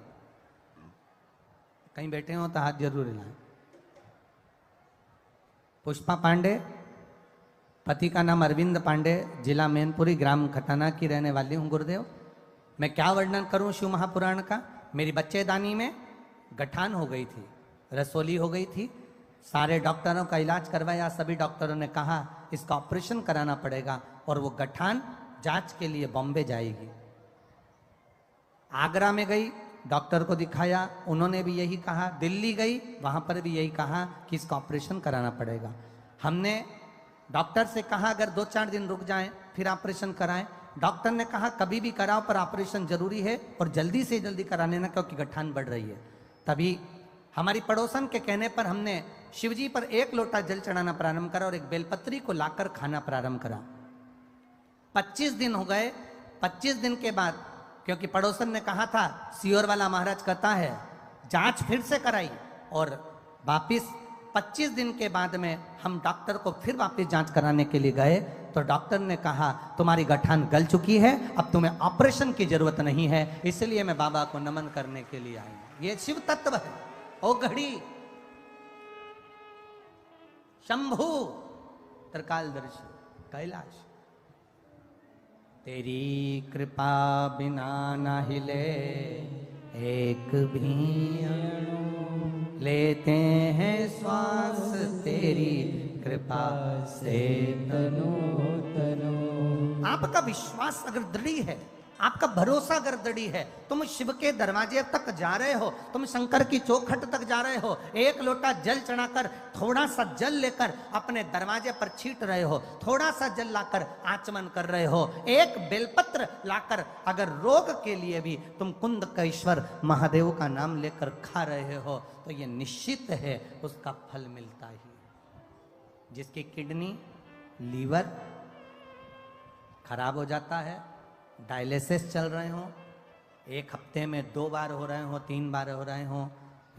कहीं बैठे हो तो हाथ जरूर हिलाएं। पुष्पा पांडे, पति का नाम अरविंद पांडे, जिला मैनपुरी, ग्राम खटाना की रहने वाली हूँ। गुरुदेव, मैं क्या वर्णन करूं शिव महापुराण का। मेरी बच्चेदानी में गठान हो गई थी, रसोली हो गई थी। सारे डॉक्टरों का इलाज करवाया, सभी डॉक्टरों ने कहा इसका ऑपरेशन कराना पड़ेगा और वो गठान जांच के लिए बॉम्बे जाएगी। आगरा में गई, डॉक्टर को दिखाया, उन्होंने भी यही कहा। दिल्ली गई, वहां पर भी यही कहा कि इसका ऑपरेशन कराना पड़ेगा। हमने डॉक्टर से कहा अगर 2-4 दिन रुक जाएं फिर ऑपरेशन कराएं। डॉक्टर ने कहा कभी भी कराओ पर ऑपरेशन जरूरी है और जल्दी से जल्दी करा लेना क्योंकि गठान बढ़ रही है। तभी हमारी पड़ोसन के कहने पर हमने शिवजी पर 1 लोटा जल चढ़ाना प्रारंभ करा और एक बेलपत्री को लाकर खाना प्रारंभ करा। 25 दिन हो गए। 25 दिन के बाद क्योंकि पड़ोसन ने कहा था सियोर वाला महाराज कहता है, जांच फिर से कराई और वापिस 25 दिन के बाद में हम डॉक्टर को फिर वापस जांच कराने के लिए गए तो डॉक्टर ने कहा तुम्हारी गठान गल चुकी है, अब तुम्हें ऑपरेशन की जरूरत नहीं है, इसलिए मैं बाबा को नमन करने के लिए आई हूं। ये शिव तत्व है। ओ घड़ी शंभु त्रिकालदर्शी कैलाश, तेरी कृपा बिना ना हिले एक भी अणु, लेते हैं श्वास तेरी कृपा से तनो तनो। आपका विश्वास अगर दृढ़ है, आपका भरोसा अगर दृढ़ है, तुम शिव के दरवाजे तक जा रहे हो, तुम शंकर की चौखट तक जा रहे हो, 1 लोटा जल चढ़ाकर थोड़ा सा जल लेकर अपने दरवाजे पर छीट रहे हो, थोड़ा सा जल लाकर आचमन कर रहे हो, 1 बेलपत्र लाकर अगर रोग के लिए भी तुम कुंदकेश्वर महादेव का नाम लेकर खा रहे हो तो ये निश्चित है उसका फल मिलता ही। जिसकी किडनी लीवर खराब हो जाता है, डायलिसिस चल रहे हो, 1 हफ्ते में 2 बार हो रहे हो, 3 बार हो रहे हो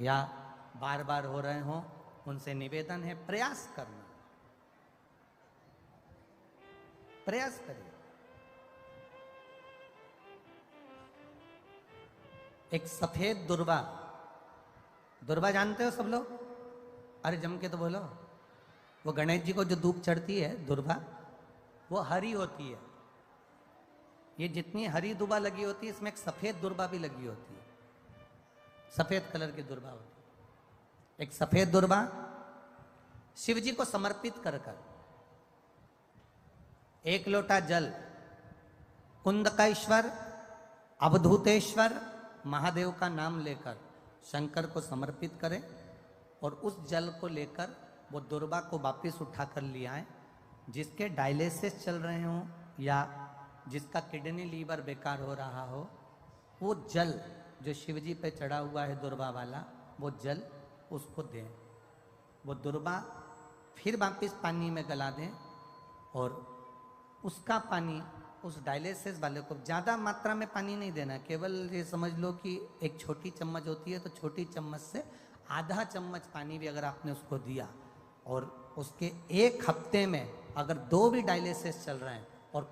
या बार बार हो रहे हो, उनसे निवेदन है प्रयास करना, प्रयास करिए। एक सफेद दुर्वा, दुर्वा जानते हो सब लोग? अरे जम के तो बोलो। वो गणेश जी को जो धूप चढ़ती है दुर्वा, वो हरी होती है। ये जितनी हरी दुर्वा लगी होती है इसमें एक सफेद दुर्वा भी लगी होती है, सफेद कलर की दुर्वा होती है। एक सफेद दुर्वा शिव जी को समर्पित कर 1 लोटा जल कुंदकेश्वर अवधूतेश्वर महादेव का नाम लेकर शंकर को समर्पित करें और उस जल को लेकर वो दुर्वा को वापिस उठाकर ले आए। जिसके डायलिसिस चल रहे हो या जिसका किडनी लीवर बेकार हो रहा हो, वो जल जो शिवजी पे चढ़ा हुआ है दुर्वा वाला, वो जल उसको दें। वो दुर्वा फिर वापस पानी में गला दें और उसका पानी उस डायलिसिस वाले को, ज़्यादा मात्रा में पानी नहीं देना, केवल ये समझ लो कि एक छोटी चम्मच होती है तो छोटी चम्मच से आधा चम्मच पानी भी अगर आपने उसको दिया और उसके 1 हफ्ते में अगर 2 भी डायलिसिस चल रहे हैं और